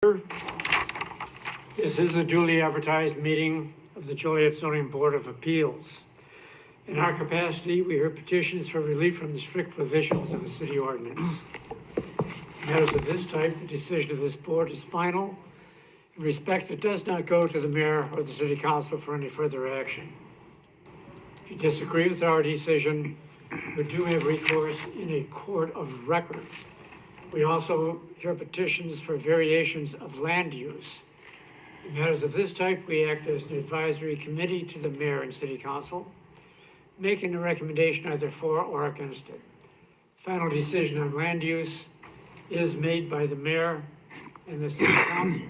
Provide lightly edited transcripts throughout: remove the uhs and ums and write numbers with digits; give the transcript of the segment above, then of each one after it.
This is a duly advertised meeting of the Joliet Zoning Board of Appeals. In our capacity, we hear petitions for relief from the strict provisions of the city ordinance. In matters of this type, the decision of this board is final. In respect, it does not go to the mayor or the city council for any further action. If you disagree with our decision, we do have recourse in a court of record. We also hear petitions for variations of land use. In matters of this type, we act as an advisory committee to the mayor and city council, making a recommendation either for or against it. Final decision on land use is made by the mayor and the city council.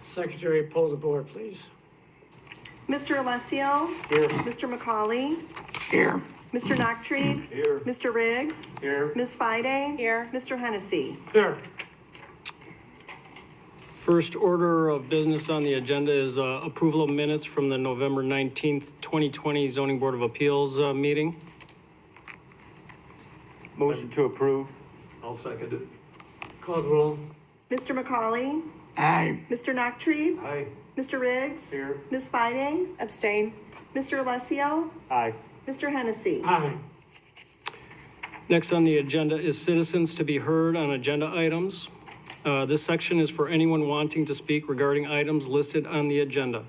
Secretary, poll the board, please. Mr. Alessio? Here. Mr. McCauley? Here. Mr. Nachtrieb? Here. Mr. Riggs? Here. Ms. Fide? Here. Mr. Hennessy? Here. First order of business on the agenda is approval of minutes from the November 19th, 2020 Zoning Board of Appeals meeting. Motion to approve. I'll second it. Call the roll. Mr. McCauley? Aye. Mr. Nachtrieb? Aye. Mr. Riggs? Here. Ms. Fide? Abstain. Mr. Alessio? Aye. Mr. Hennessy? Aye. Next on the agenda is citizens to be heard on agenda items. This section is for anyone wanting to speak regarding items listed on the agenda.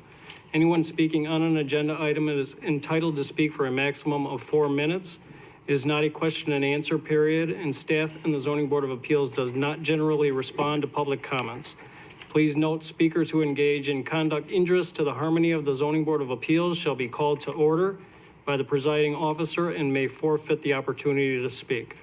Anyone speaking on an agenda item is entitled to speak for a maximum of 4 minutes. It is not a question and answer period, and staff and the Zoning Board of Appeals does not generally respond to public comments. Please note, speakers who engage in conduct injurious to the harmony of the Zoning Board of Appeals shall be called to order by the presiding officer and may forfeit the opportunity to speak.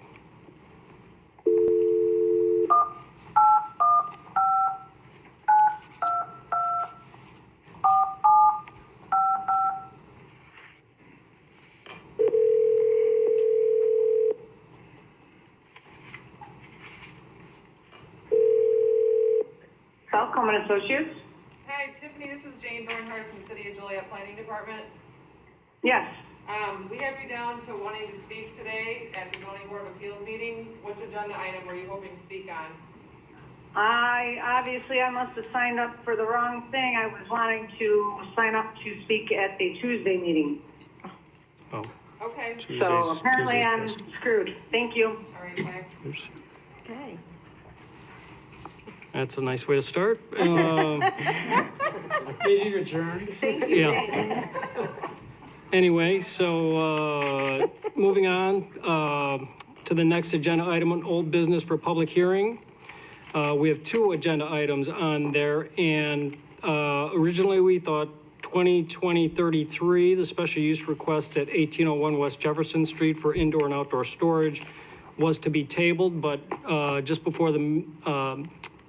Coleman Associates? Hi, Tiffany, this is Jane Bernhardt from the City of Joliet Planning Department. Yes. We have you down to wanting to speak today at the Zoning Board of Appeals meeting. Which agenda item were you hoping to speak on? I must have signed up for the wrong thing. I was wanting to sign up to speak at the Tuesday meeting. Oh, Okay, So apparently I'm passed. screwed. Thank you. all right, bye. Oops. Okay. That's a nice way to start. Meeting adjourned. Thank you, Yeah. Jane. Anyway, so moving on to the next agenda item on old business for public hearing. We have 2 agenda items on there, and originally we thought 2020-33, the special use request at 1801 West Jefferson Street for indoor and outdoor storage was to be tabled, but just before the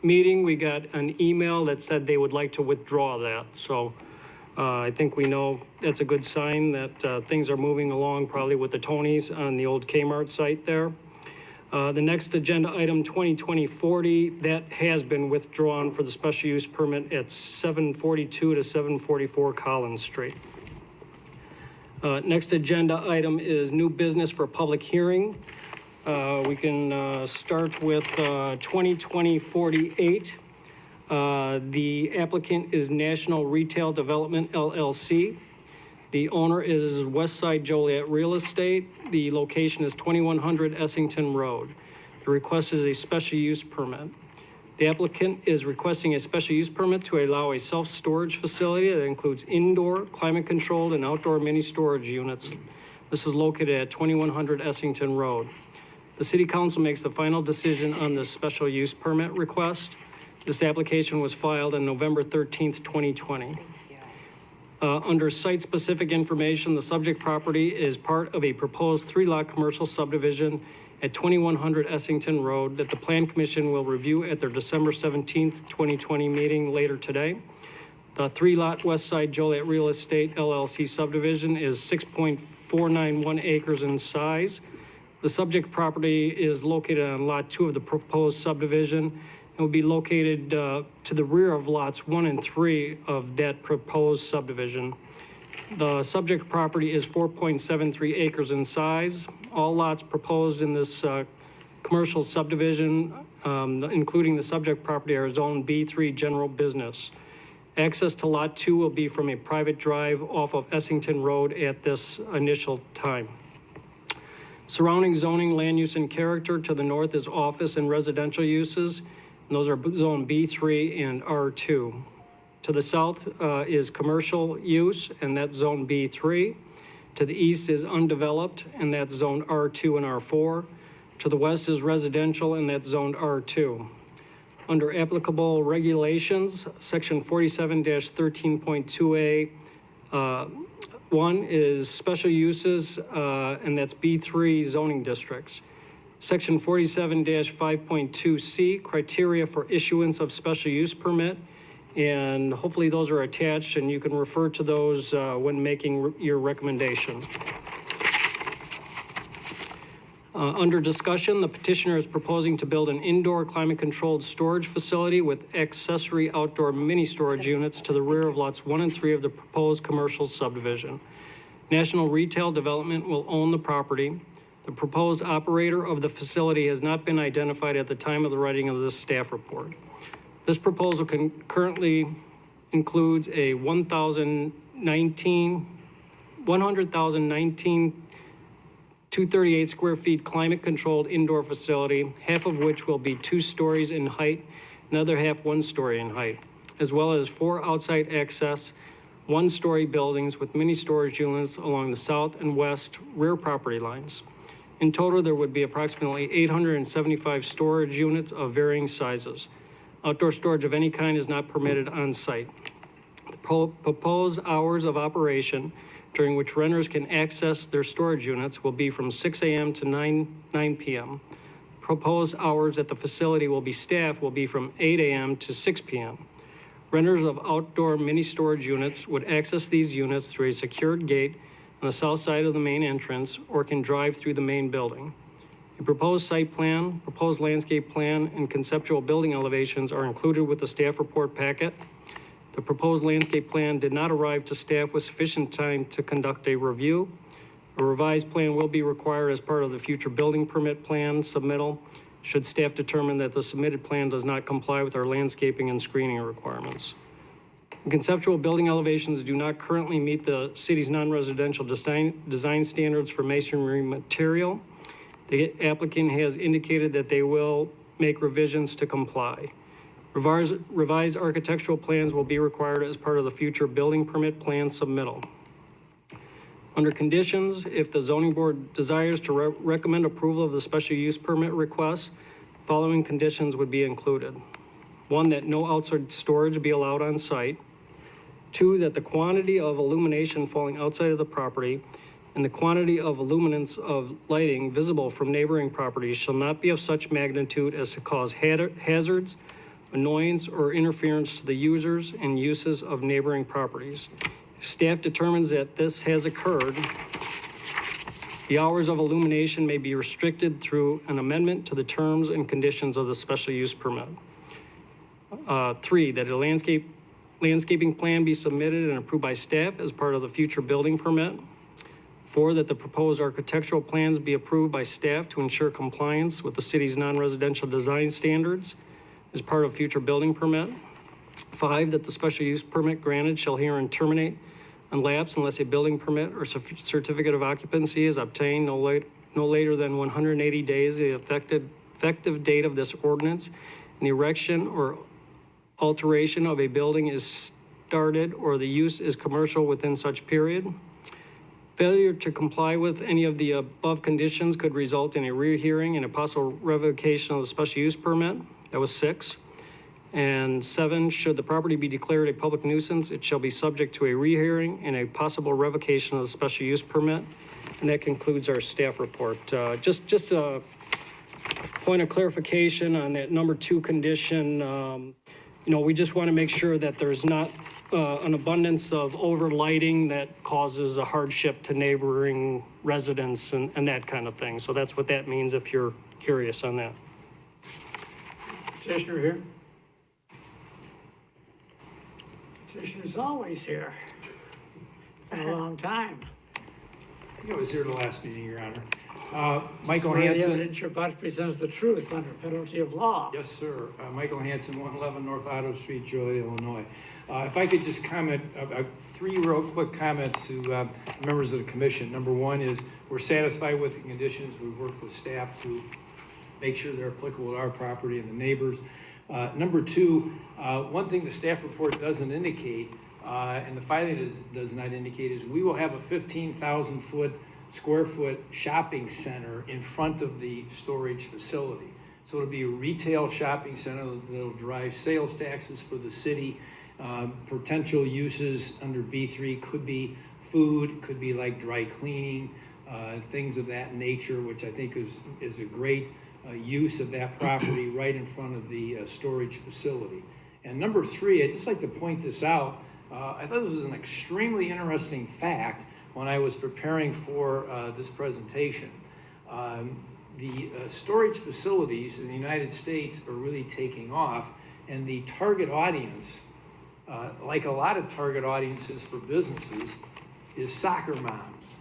meeting, we got an email that said they would like to withdraw that. So I think we know that's a good sign that things are moving along probably with the Tonys on the old Kmart site there. The next agenda item, 2020-40, that has been withdrawn for the special use permit at 742 to 744 Collins Street. Next agenda item is new business for public hearing. We can start with 2020-48. The applicant is National Retail Development LLC. The owner is Westside Joliet Real Estate. The location is 2100 Essington Road. The request is a special use permit. The applicant is requesting a special use permit to allow a self-storage facility that includes indoor, climate-controlled, and outdoor mini storage units. This is located at 2100 Essington Road. The City Council makes the final decision on this special use permit request. This application was filed on November 13th, 2020. Under site-specific information, the subject property is part of a proposed 3-lot commercial subdivision at 2100 Essington Road that the Plan Commission will review at their December 17th, 2020 meeting later today. The 3-lot Westside Joliet Real Estate LLC subdivision is 6.491 acres in size. The subject property is located on Lot 2 of the proposed subdivision. It will be located to the rear of lots 1 and 3 of that proposed subdivision. The subject property is 4.73 acres in size. All lots proposed in this commercial subdivision, including the subject property, are Zone B3 General Business. Access to Lot 2 will be from a private drive off of Essington Road at this initial time. Surrounding zoning, land use, and character to the north is office and residential uses, and those are Zone B3 and R2. To the south is commercial use, and that's Zone B3. To the east is undeveloped, and that's Zone R2 and R4. To the west is residential, and that's Zone R2. Under applicable regulations, Section 47-13.2A, 1 is special uses, and that's B3 zoning districts. Section 47-5.2C, criteria for issuance of special use permit, and hopefully those are attached, and you can refer to those when making your recommendation. Under discussion, the petitioner is proposing to build an indoor climate-controlled storage facility with accessory outdoor mini-storage units to the rear of lots 1 and 3 of the proposed commercial subdivision. National Retail Development will own the property. The proposed operator of the facility has not been identified at the time of the writing of this staff report. This proposal currently includes a 100,019 238 square feet climate-controlled indoor facility, half of which will be 2 stories in height, another half 1 story in height, as well as 4 outside access, 1-story buildings with mini storage units along the south and west rear property lines. In total, there would be approximately 875 storage units of varying sizes. Outdoor storage of any kind is not permitted on site. The proposed hours of operation during which renters can access their storage units will be from 6 a.m. to 9 p.m. Proposed hours at the facility will be from 8 a.m. to 6 p.m. Renters of outdoor mini storage units would access these units through a secured gate on the south side of the main entrance or can drive through the main building. A proposed site plan, proposed landscape plan, and conceptual building elevations are included with the staff report packet. The proposed landscape plan did not arrive to staff with sufficient time to conduct a review. A revised plan will be required as part of the future building permit plan submittal should staff determine that the submitted plan does not comply with our landscaping and screening requirements. The conceptual building elevations do not currently meet the city's non-residential design standards for masonry material. The applicant has indicated that they will make revisions to comply. Revised architectural plans will be required as part of the future building permit plan submittal. Under conditions, if the zoning board desires to recommend approval of the special use permit request, following conditions would be included. 1, that no outside storage be allowed on site. 2, that the quantity of illumination falling outside of the property and the quantity of illuminance of lighting visible from neighboring properties shall not be of such magnitude as to cause hazards, annoyance, or interference to the users and uses of neighboring properties. If staff determines that this has occurred, the hours of illumination may be restricted through an amendment to the terms and conditions of the special use permit. 3, that a landscaping plan be submitted and approved by staff as part of the future building permit. 4, that the proposed architectural plans be approved by staff to ensure compliance with the city's non-residential design standards as part of future building permit. 5, that the special use permit granted shall herein terminate and lapse unless a building permit or certificate of occupancy is obtained no later than 180 days of the effective date of this ordinance, and the erection or alteration of a building is started or the use is commercial within such period. Failure to comply with any of the above conditions could result in a rehearing and a possible revocation of the special use permit. That was 6. And 7, should the property be declared a public nuisance, it shall be subject to a rehearing and a possible revocation of the special use permit. And that concludes our staff report. Just a point of clarification on that number 2 condition. We just want to make sure that there's not an abundance of overlighting that causes a hardship to neighboring residents and that kind of thing. So that's what that means if you're curious on that. Petitioner here. Petitioner's always here. Been a long time. I think I was here the last meeting, Your Honor. Michael Swear the Hanson. evidence you're about to present is the truth under penalty of law. Yes, sir. Michael Hanson, 111 North Otto Street, Joliet, Illinois. If I could just comment, three real quick comments to members of the commission. Number one is we're satisfied with the conditions. We've worked with staff to make sure they're applicable to our property and the neighbors. Number two, one thing the staff report doesn't indicate, and the filing does not indicate, is we will have a 15,000 square foot shopping center in front of the storage facility. So it'll be a retail shopping center that'll derive sales taxes for the city. Potential uses under B3 could be food, could be like dry cleaning, things of that nature, which I think is a great use of that property right in front of the storage facility. And number three, I'd just like to point this out. I thought this was an extremely interesting fact when I was preparing for this presentation. The storage facilities in the United States are really taking off, and the target audience, like a lot of target audiences for businesses, is soccer moms.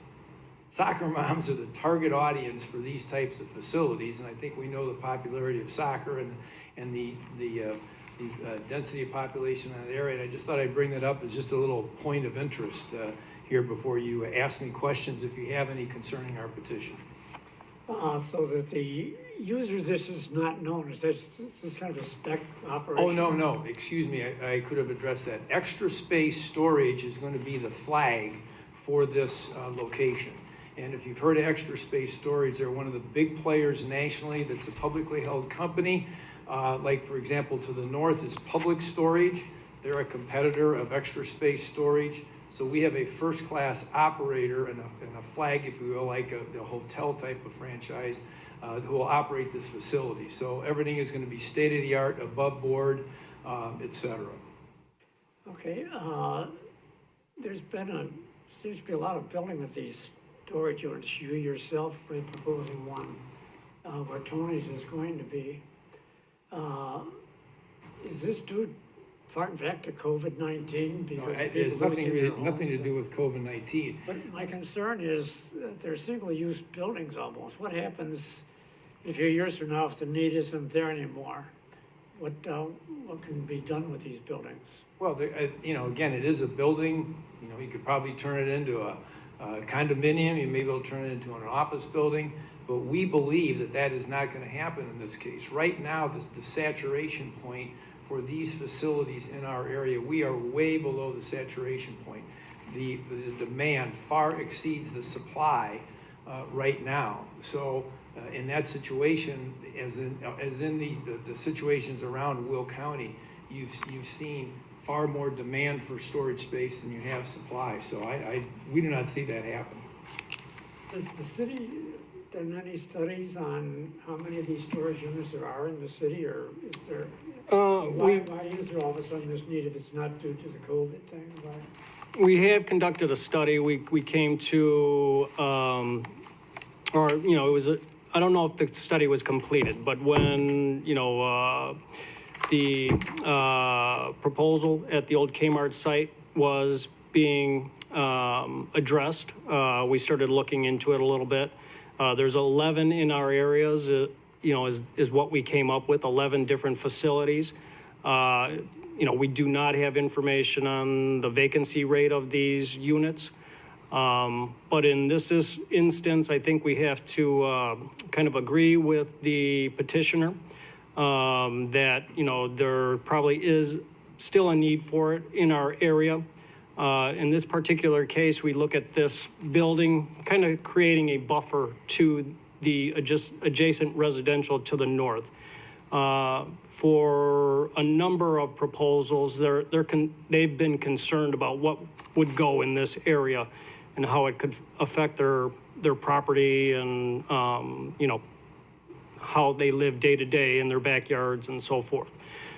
Soccer moms are the target audience for these types of facilities, and I think we know the popularity of soccer and the density of population in that area. And I just thought I'd bring that up as just a little point of interest here before you ask me questions if you have any concerning our petition. So that the user, this is not known, is this kind of a spec operation? Oh, no, excuse me, I could have addressed that. Extra Space Storage is going to be the flag for this location. And if you've heard of Extra Space Storage, they're one of the big players nationally that's a publicly held company. Like, for example, to the north is Public Storage. They're a competitor of Extra Space Storage. So we have a first-class operator and a flag, if you will, like a hotel type of franchise who will operate this facility. So everything is going to be state-of-the-art, above board, et cetera. Okay, seems to be a lot of building of these storage units. You yourself were proposing one where Tony's is going to be. Is this due far in fact to COVID-19? Because It has nothing to do with COVID-19. But my concern is that they're single-use buildings almost. What happens a few years from now if the need isn't there anymore? What can be done with these buildings? Well, again, it is a building. You could probably turn it into a condominium. You may be able to turn it into an office building. But we believe that is not going to happen in this case. Right now, the saturation point for these facilities in our area, we are way below the saturation point. The demand far exceeds the supply right now. So in that situation, as in the situations around Will County, you've seen far more demand for storage space than you have supply. So we do not see that happen. Has the city done any studies on how many of these storage units there are in the city, or is there? Why is there all of a sudden this need if it's not due to the COVID thing? We have conducted a study. We came to, it was I don't know if the study was completed, but when, the proposal at the old Kmart site was being addressed, we started looking into it a little bit. There's 11 in our areas, is what we came up with, 11 different facilities. We do not have information on the vacancy rate of these units. But in this instance, I think we have to kind of agree with the petitioner that, there probably is still a need for it in our area. In this particular case, we look at this building kind of creating a buffer to the adjacent residential to the north. For a number of proposals, they've been concerned about what would go in this area and how it could affect their property and, how they live day to day in their backyards and so forth.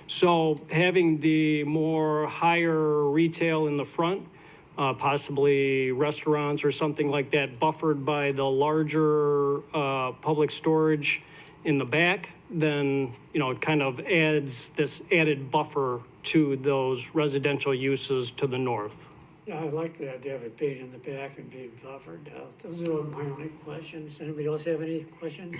So having the more higher retail in the front, possibly restaurants or something like that, buffered by the larger public storage in the back, then, it kind of adds this added buffer to those residential uses to the north. Yeah, I like the idea of it being in the back and being buffered. Those are my only questions. Anybody else have any questions?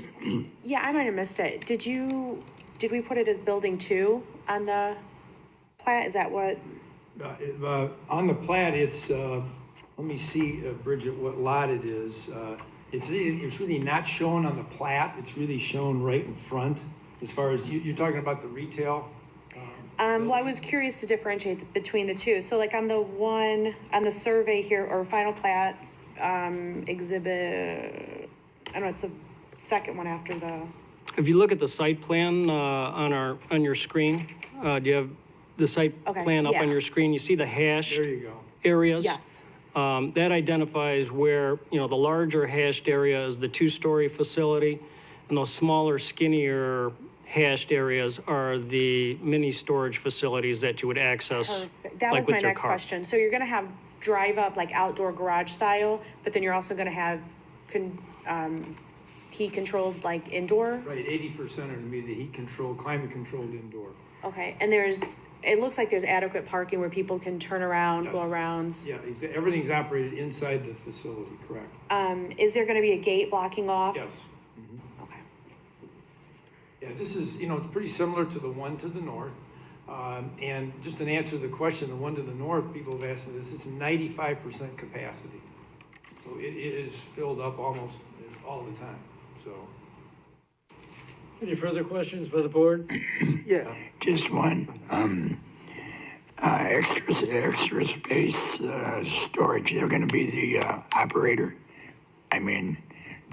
Yeah, I might have missed it. Did we put it as building 2 on the plat? Is that what? On the plat, it's, let me see, Bridget, what lot it is. It's really not shown on the plat, it's really shown right in front, as far as, you're talking about the retail? Well, I was curious to differentiate between the two. So like on the survey here, or final plat, exhibit, I don't know, it's the second one after the, If you look at the site plan on your screen, do you have the site Okay, plan up on yeah. your screen? You see the hashed There you go. areas? yes. That identifies where, the larger hashed area is the 2-story facility, and those smaller, skinnier hashed areas are the mini storage facilities that you would access, Perfect. That like was my with your next car. question. So you're gonna have drive up, like outdoor garage style, but then you're also gonna have heat controlled, like indoor? Right, 80% are gonna be the heat controlled, climate controlled indoor. Okay, and it looks like there's adequate parking where people can turn around, go Yes. around. Yeah, everything's operated inside the facility, correct? Is there gonna be a gate blocking off? Yes. Okay. Yeah, this is, it's pretty similar to the one to the north. And just an answer to the question, the one to the north, people have asked me this, it's 95% capacity. So it is filled up almost all the time, so. Any further questions by the board? Yeah. Just one, extra space, storage, they're gonna be the, operator. I mean,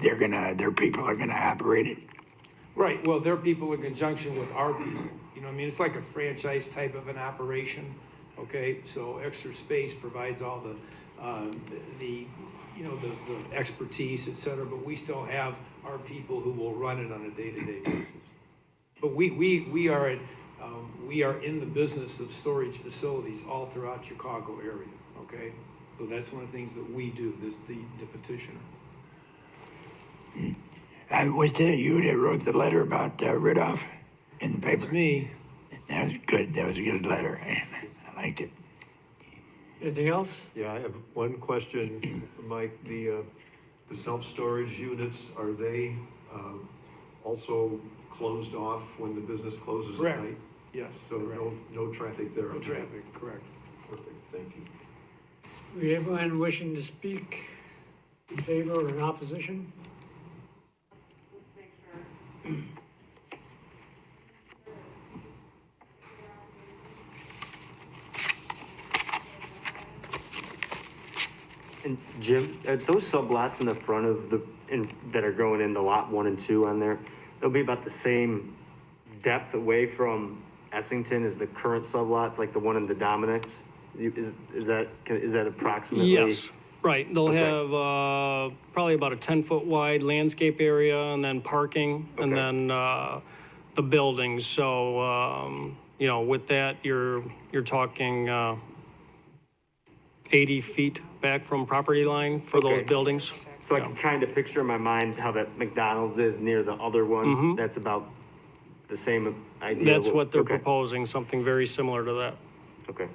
their people are gonna operate it. Right, well, their people in conjunction with our people, it's like a franchise type of an operation, okay? So Extra Space provides all the expertise, et cetera, but we still have our people who will run it on a day-to-day basis. But we are in the business of storage facilities all throughout Chicago area, okay? So that's one of the things that we do, the petitioner. Was it you that wrote the letter about, Ridolph in the paper? It's me. That was good, that was a good letter, I liked it. Anything else? Yeah, I have one question, Mike. The self-storage units, are they also closed off when the business closes at Correct. night? Yes, So correct. no traffic there? No traffic, correct. Perfect, thank you. We have anyone wishing to speak in favor or in opposition? Let's make sure. And Jim, those sublots in the front of that are going into lot 1 and 2 on there, they'll be about the same depth away from Essington as the current sublots, like the one in the Dominics? Is that approximately? Yes, right. They'll Okay. have probably about a 10-foot wide landscape area, and then parking, and Okay. then the buildings. So, with that, you're talking 80 feet back from property line for those Okay. buildings. So I can kind of picture in my mind how that McDonald's is near the other one. That's about the same idea. That's what they're Okay. proposing, something very similar to that. Okay.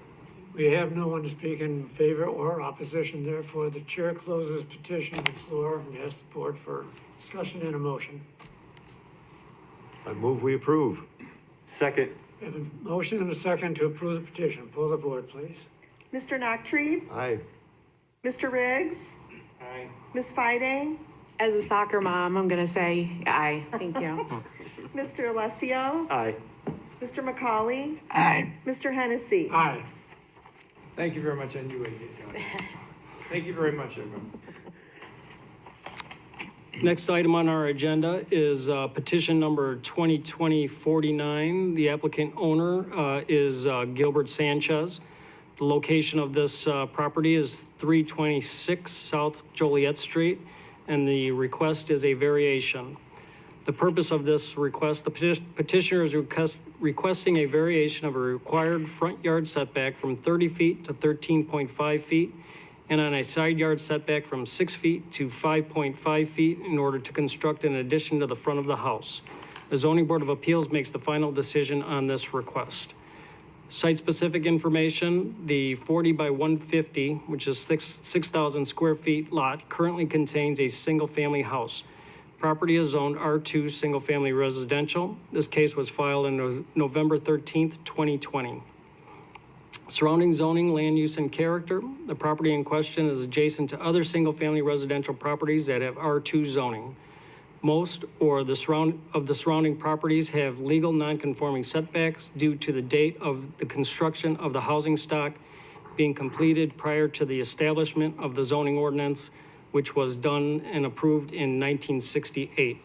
We have no one to speak in favor or opposition, therefore the chair closes petition to the floor and asks the board for discussion and a motion. I move we approve. Second. We have a motion and a second to approve the petition. Pull the board, please. Mr. Nachtrieb? Aye. Mr. Riggs? Aye. Ms. Fide? As a soccer mom, I'm gonna say aye, thank you. Mr. Alessio? Aye. Mr. McCauley? Aye. Mr. Hennessy? Aye. Thank you very much, I knew I'd get it. Thank you very much, everyone. Next item on our agenda is petition number 2020-49. The applicant owner is Gilbert Sanchez. The location of this property is 326 South Joliet Street, and the request is a variation. The purpose of this request, the petitioner is requesting a variation of a required front yard setback from 30 feet to 13.5 feet, and on a side yard setback from 6 feet to 5.5 feet in order to construct an addition to the front of the house. The Zoning Board of Appeals makes the final decision on this request. Site-specific information, the 40 by 150, which is 6,000 square feet lot, currently contains a single-family house. Property is zoned R2 Single Family Residential. This case was filed on November 13th, 2020. Surrounding zoning, land use, and character, the property in question is adjacent to other single-family residential properties that have R2 zoning. Most or the surrounding properties have legal non-conforming setbacks due to the date of the construction of the housing stock being completed prior to the establishment of the zoning ordinance, which was done and approved in 1968.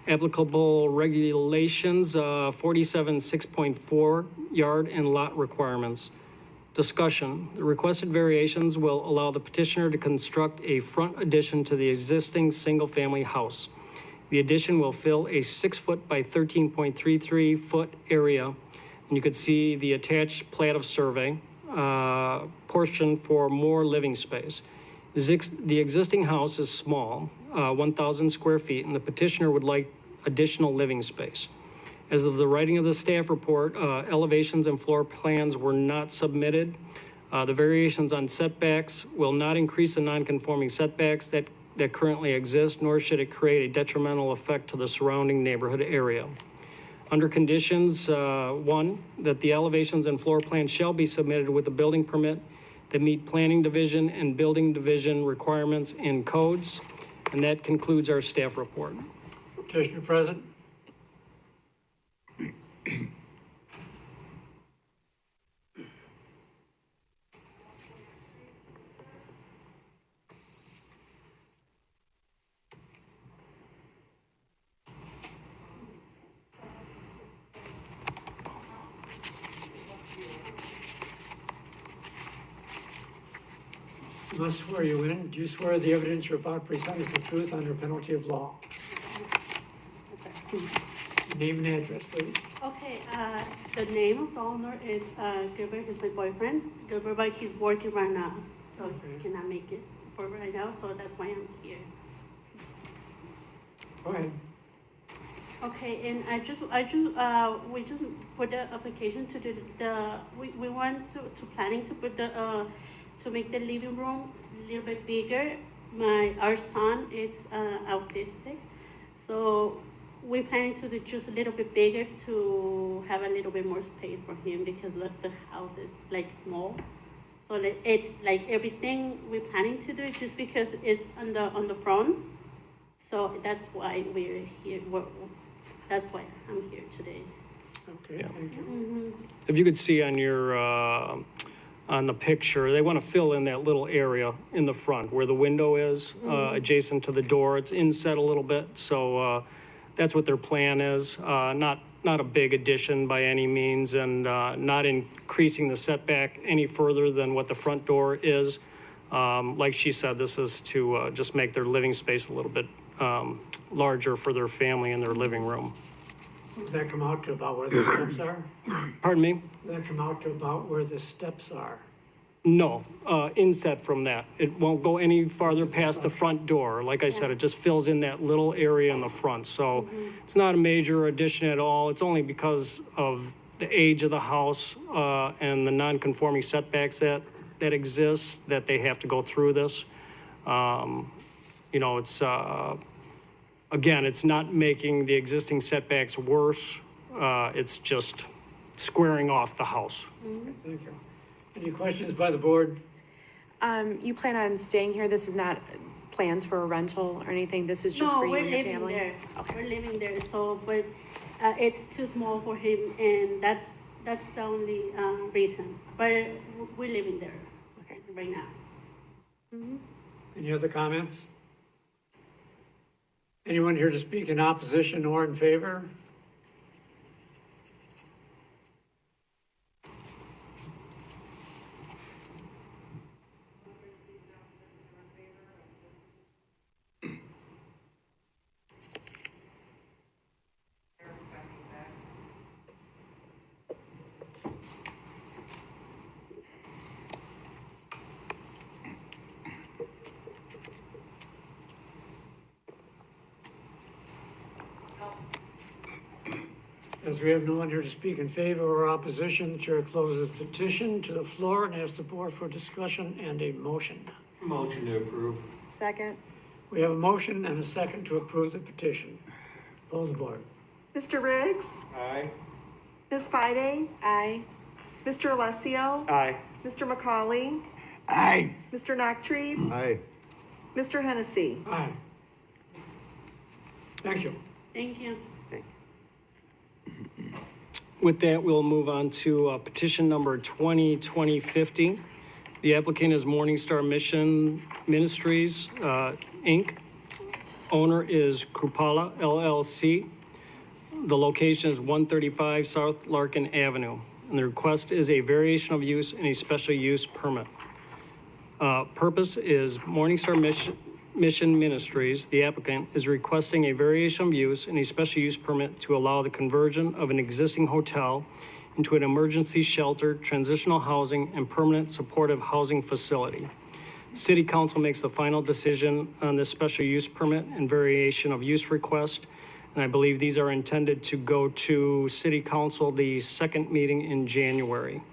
Applicable regulations, 47.6.4 yard and lot requirements. Discussion. The requested variations will allow the petitioner to construct a front addition to the existing single-family house. The addition will fill a 6-foot by 13.33-foot area, and you could see the attached plat of survey portion for more living space. The existing house is small, 1,000 square feet, and the petitioner would like additional living space. As of the writing of the staff report, elevations and floor plans were not submitted. The variations on setbacks will not increase the non-conforming setbacks that currently exist, nor should it create a detrimental effect to the surrounding neighborhood area. Under conditions, 1, that the elevations and floor plans shall be submitted with a building permit that meet planning division and building division requirements and codes. And that concludes our staff report. Petitioner present. I must swear you in. Do you swear the evidence you're about to present is the truth under penalty of law? Name and address, please. Okay, the name of the owner is Gilbert, is my boyfriend. Gilbert, but he's working right now, so he cannot make it for right now, so that's why I'm here. Go ahead. Okay, and we just put the application to we went to planning to put to make the living room a little bit bigger. Our son is autistic, so we're planning to do just a little bit bigger to have a little bit more space for him because the house is like small. So it's like everything we're planning to do just because it's on the front. So that's why we're here. That's why I'm here today. Okay, thank you. Mm-hmm. If you could see on your on the picture, they want to fill in that little area in the front where the window is, adjacent to the door. It's inset a little bit, so that's what their plan is. Not a big addition by any means, and not increasing the setback any further than what the front door is. Like she said, this is to just make their living space a little bit larger for their family in their living room. Does that come out to about where the steps are? Pardon me? Does that come out to about where the steps are? No, inset from that. It won't go any farther past the front door. Like I said, it just fills in that little area in the front. So it's not a major addition at all. It's only because of the age of the house and the non-conforming setbacks that exist that they have to go through this. It's, again, it's not making the existing setbacks worse. It's just squaring off the house. Okay, thank you. Any questions by the board? You plan on staying here? This is not plans for a rental or anything? This is just for you and your family? No, we're living there. Okay. We're living there, so, but it's too small for him, and that's the only reason. But we're living there right now. Mm-hmm. Any other comments? Anyone here to speak in opposition or in favor? As we have no one here to speak in favor or opposition, the chair closes the petition to the floor and asks the board for discussion and a motion. Motion to approve. Second. We have a motion and a second to approve the petition. Poll the board. Mr. Riggs? Aye. Ms. Fide? Aye. Mr. Alessio? Aye. Mr. McCauley? Aye. Mr. Nachtrieb? Aye. Mr. Hennessy? Aye. Thank you. Thank you. With that, we'll move on to petition number 2020-50. The applicant is Morningstar Ministries, Inc. Owner is Krupala LLC. The location is 135 South Larkin Avenue, and the request is a variation of use and a special use permit. Purpose is Morningstar Mission Ministries, the applicant, is requesting a variation of use and a special use permit to allow the conversion of an existing hotel into an emergency shelter, transitional housing, and permanent supportive housing facility. City Council makes the final decision on this special use permit and variation of use request, and I believe these are intended to go to City Council the second meeting in January.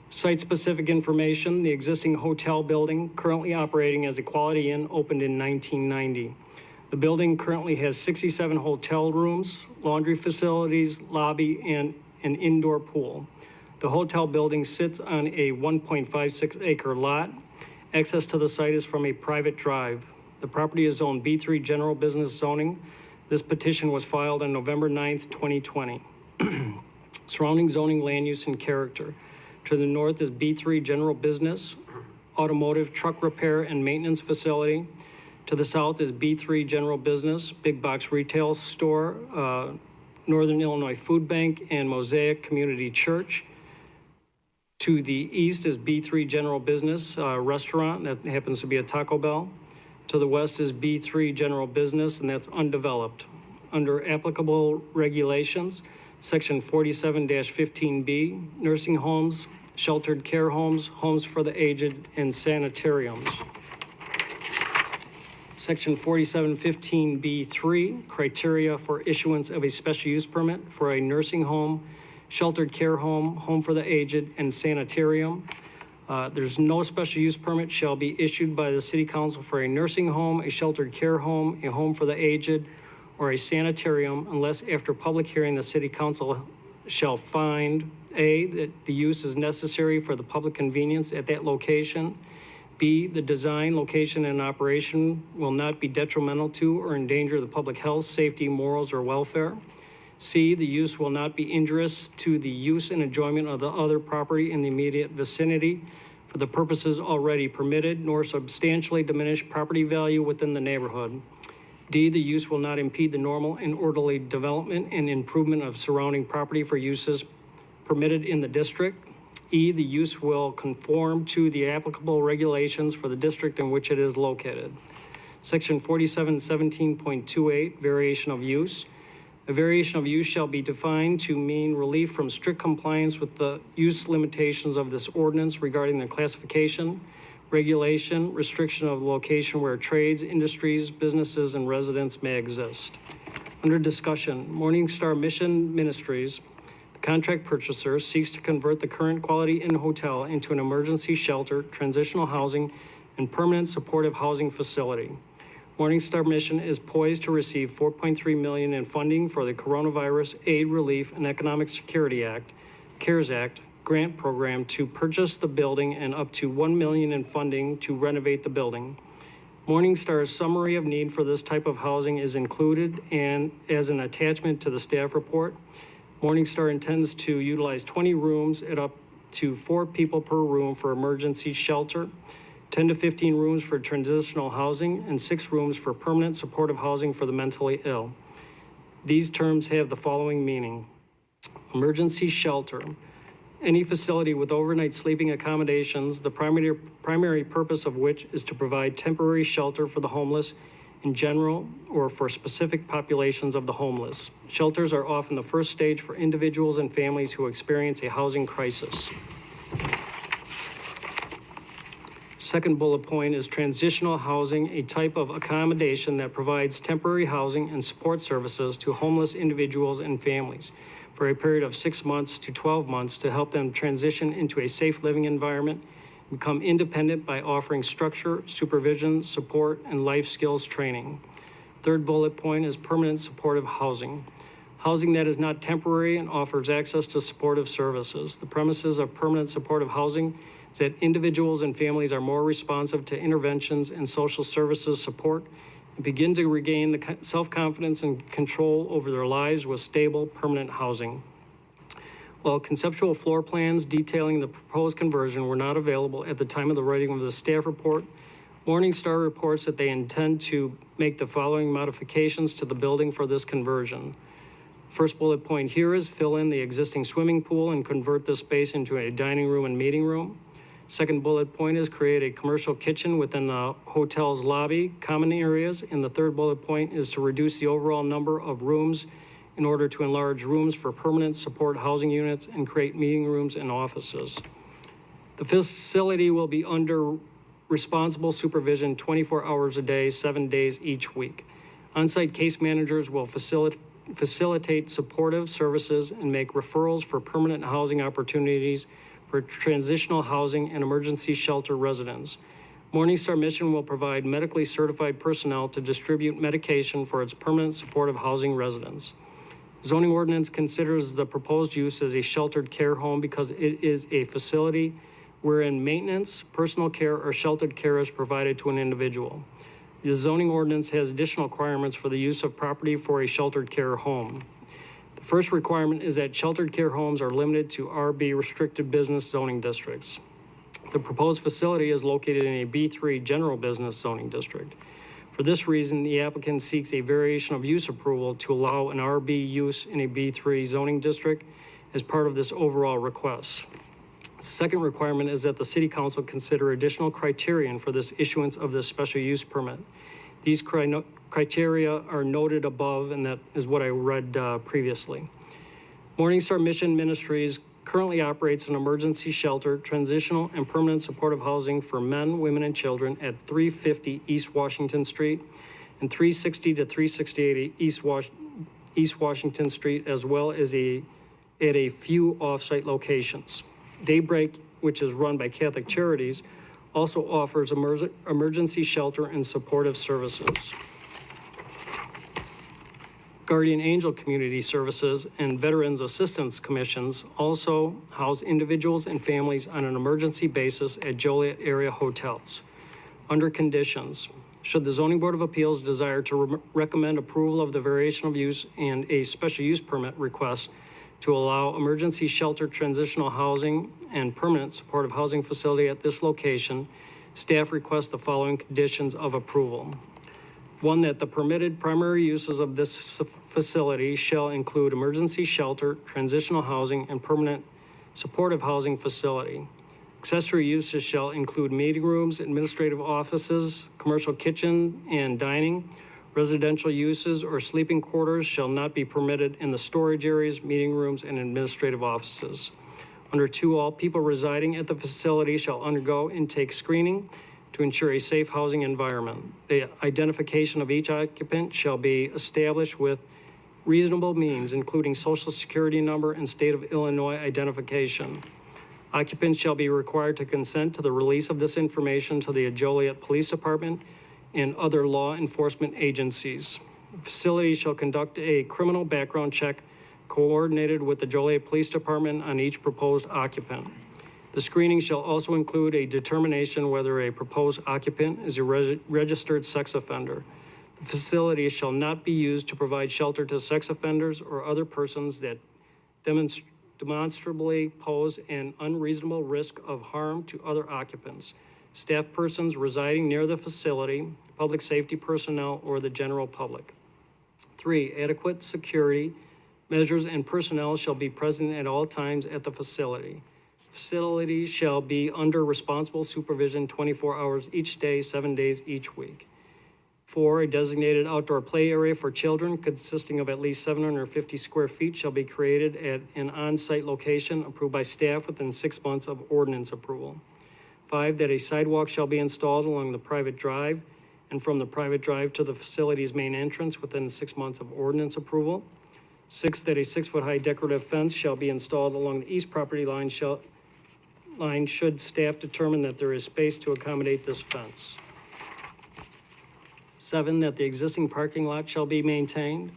Site-specific information, the existing hotel building currently operating as a Quality Inn opened in 1990. The building currently has 67 hotel rooms, laundry facilities, lobby, and an indoor pool. The hotel building sits on a 1.56 acre lot. Access to the site is from a private drive. The property is zoned B3 General Business Zoning. This petition was filed on November 9th, 2020. Surrounding zoning, land use, and character. To the north is B3 General Business, Automotive, Truck Repair, and Maintenance Facility. To the south is B3 General Business, Big Box Retail Store, Northern Illinois Food Bank, and Mosaic Community Church. To the east is B3 General Business, Restaurant, that happens to be a Taco Bell. To the west is B3 General Business, and that's undeveloped. Under applicable regulations, Section 47-15B, nursing homes, sheltered care homes, homes for the aged, and sanitariums. Section 47-15B3, criteria for issuance of a special use permit for a nursing home, sheltered care home, home for the aged, and sanitarium. There's no special use permit shall be issued by the City Council for a nursing home, a sheltered care home, a home for the aged, or a sanitarium unless after public hearing, the City Council shall find A, that the use is necessary for the public convenience at that location, B, the design, location, and operation will not be detrimental to or endanger the public health, safety, morals, or welfare. C, the use will not be injurious to the use and enjoyment of the other property in the immediate vicinity for the purposes already permitted, nor substantially diminish property value within the neighborhood. D, the use will not impede the normal and orderly development and improvement of surrounding property for uses permitted in the district. E, the use will conform to the applicable regulations for the district in which it is located. Section 4717.28, variation of use. A variation of use shall be defined to mean relief from strict compliance with the use limitations of this ordinance regarding the classification, regulation, restriction of the location where trades, industries, businesses, and residents may exist. Under discussion, Morningstar Mission Ministries, the contract purchaser, seeks to convert the current Quality Inn Hotel into an emergency shelter, transitional housing, and permanent supportive housing facility. Morningstar Mission is poised to receive $4.3 million in funding for the Coronavirus Aid, Relief, and Economic Security Act, CARES Act, grant program to purchase the building and up to $1 million in funding to renovate the building. Morningstar's summary of need for this type of housing is included and as an attachment to the staff report. Morningstar intends to utilize 20 rooms at up to 4 people per room for emergency shelter, 10 to 15 rooms for transitional housing, and 6 rooms for permanent supportive housing for the mentally ill. These terms have the following meaning. Emergency shelter. Any facility with overnight sleeping accommodations, the primary purpose of which is to provide temporary shelter for the homeless in general or for specific populations of the homeless. Shelters are often the first stage for individuals and families who experience a housing crisis. Second bullet point is transitional housing, a type of accommodation that provides temporary housing and support services to homeless individuals and families for a period of 6 months to 12 months to help them transition into a safe living environment, become independent by offering structure, supervision, support, and life skills training. Third bullet point is permanent supportive housing. Housing that is not temporary and offers access to supportive services. The premises of permanent supportive housing is that individuals and families are more responsive to interventions and social services support and begin to regain the self-confidence and control over their lives with stable, permanent housing. While conceptual floor plans detailing the proposed conversion were not available at the time of the writing of the staff report, Morningstar reports that they intend to make the following modifications to the building for this conversion. First bullet point here is fill in the existing swimming pool and convert this space into a dining room and meeting room. Second bullet point is create a commercial kitchen within the hotel's lobby, common areas. And the third bullet point is to reduce the overall number of rooms in order to enlarge rooms for permanent support housing units and create meeting rooms and offices. The facility will be under responsible supervision 24 hours a day, 7 days each week. On-site case managers will facilitate supportive services and make referrals for permanent housing opportunities for transitional housing and emergency shelter residents. Morningstar Mission will provide medically certified personnel to distribute medication for its permanent supportive housing residents. Zoning ordinance considers the proposed use as a sheltered care home because it is a facility wherein maintenance, personal care, or sheltered care is provided to an individual. The zoning ordinance has additional requirements for the use of property for a sheltered care home. The first requirement is that sheltered care homes are limited to RB restricted business zoning districts. The proposed facility is located in a B3 general business zoning district. For this reason, the applicant seeks a variation of use approval to allow an RB use in a B3 zoning district as part of this overall request. The second requirement is that the City Council consider additional criterion for this issuance of this special use permit. These criteria are noted above, and that is what I read previously. Morningstar Mission Ministries currently operates an emergency shelter, transitional and permanent supportive housing for men, women, and children at 350 East Washington Street and 360 to 368 East Washington Street, as well as at a few off-site locations. Daybreak, which is run by Catholic Charities, also offers emergency shelter and supportive services. Guardian Angel Community Services and Veterans Assistance Commissions also house individuals and families on an emergency basis at Joliet area hotels. Under conditions, should the Zoning Board of Appeals desire to recommend approval of the variation of use and a special use permit request to allow emergency shelter, transitional housing, and permanent supportive housing facility at this location, staff requests the following conditions of approval. One, that the permitted primary uses of this facility shall include emergency shelter, transitional housing, and permanent supportive housing facility. Accessory uses shall include meeting rooms, administrative offices, commercial kitchen and dining. Residential uses or sleeping quarters shall not be permitted in the storage areas, meeting rooms, and administrative offices. Under 2, all people residing at the facility shall undergo intake screening to ensure a safe housing environment. The identification of each occupant shall be established with reasonable means, including Social Security number and state of Illinois identification. Occupants shall be required to consent to the release of this information to the Joliet Police Department and other law enforcement agencies. The facility shall conduct a criminal background check coordinated with the Joliet Police Department on each proposed occupant. The screening shall also include a determination whether a proposed occupant is a registered sex offender. The facility shall not be used to provide shelter to sex offenders or other persons that demonstrably pose an unreasonable risk of harm to other occupants, staff persons residing near the facility, public safety personnel, or the general public. 3, adequate security measures and personnel shall be present at all times at the facility. Facility shall be under responsible supervision 24 hours each day, 7 days each week. 4, a designated outdoor play area for children consisting of at least 750 square feet shall be created at an on-site location approved by staff within 6 months of ordinance approval. 5, that a sidewalk shall be installed along the private drive and from the private drive to the facility's main entrance within 6 months of ordinance approval. 6, that a 6-foot-high decorative fence shall be installed along the east property line should staff determine that there is space to accommodate this fence. 7, that the existing parking lot shall be maintained.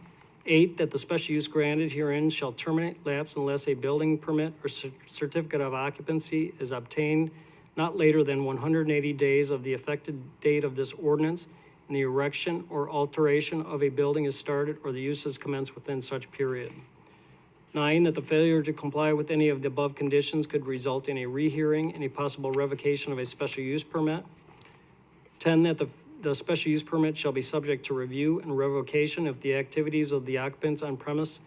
8, that the special use granted herein shall terminate, lapse unless a building permit or certificate of occupancy is obtained not later than 180 days of the effective date of this ordinance, and the erection or alteration of a building is started or the use is commenced within such period. 9, that the failure to comply with any of the above conditions could result in a rehearing and a possible revocation of a special use permit. 10, that the special use permit shall be subject to review and revocation if the activities of the occupants on premise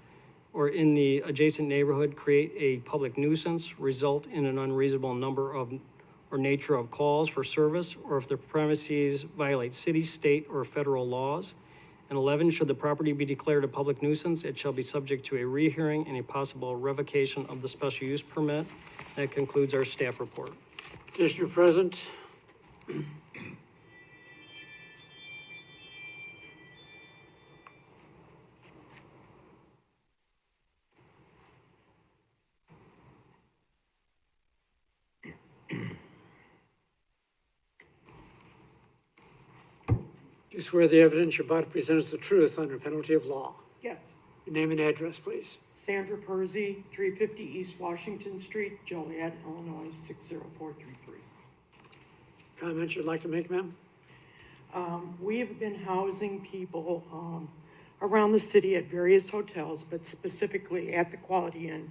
or in the adjacent neighborhood create a public nuisance, result in an unreasonable number of or nature of calls for service, or if the premises violate city, state, or federal laws. And 11, should the property be declared a public nuisance, it shall be subject to a rehearing and a possible revocation of the special use permit. That concludes our staff report. Petitioner present. Do you swear the evidence you're about to present is the truth under penalty of law? Yes. Your name and address, please. Sandra Percy, 350 East Washington Street, Joliet, Illinois, 60433. Comments you'd like to make, ma'am? We have been housing people around the city at various hotels, but specifically at the Quality Inn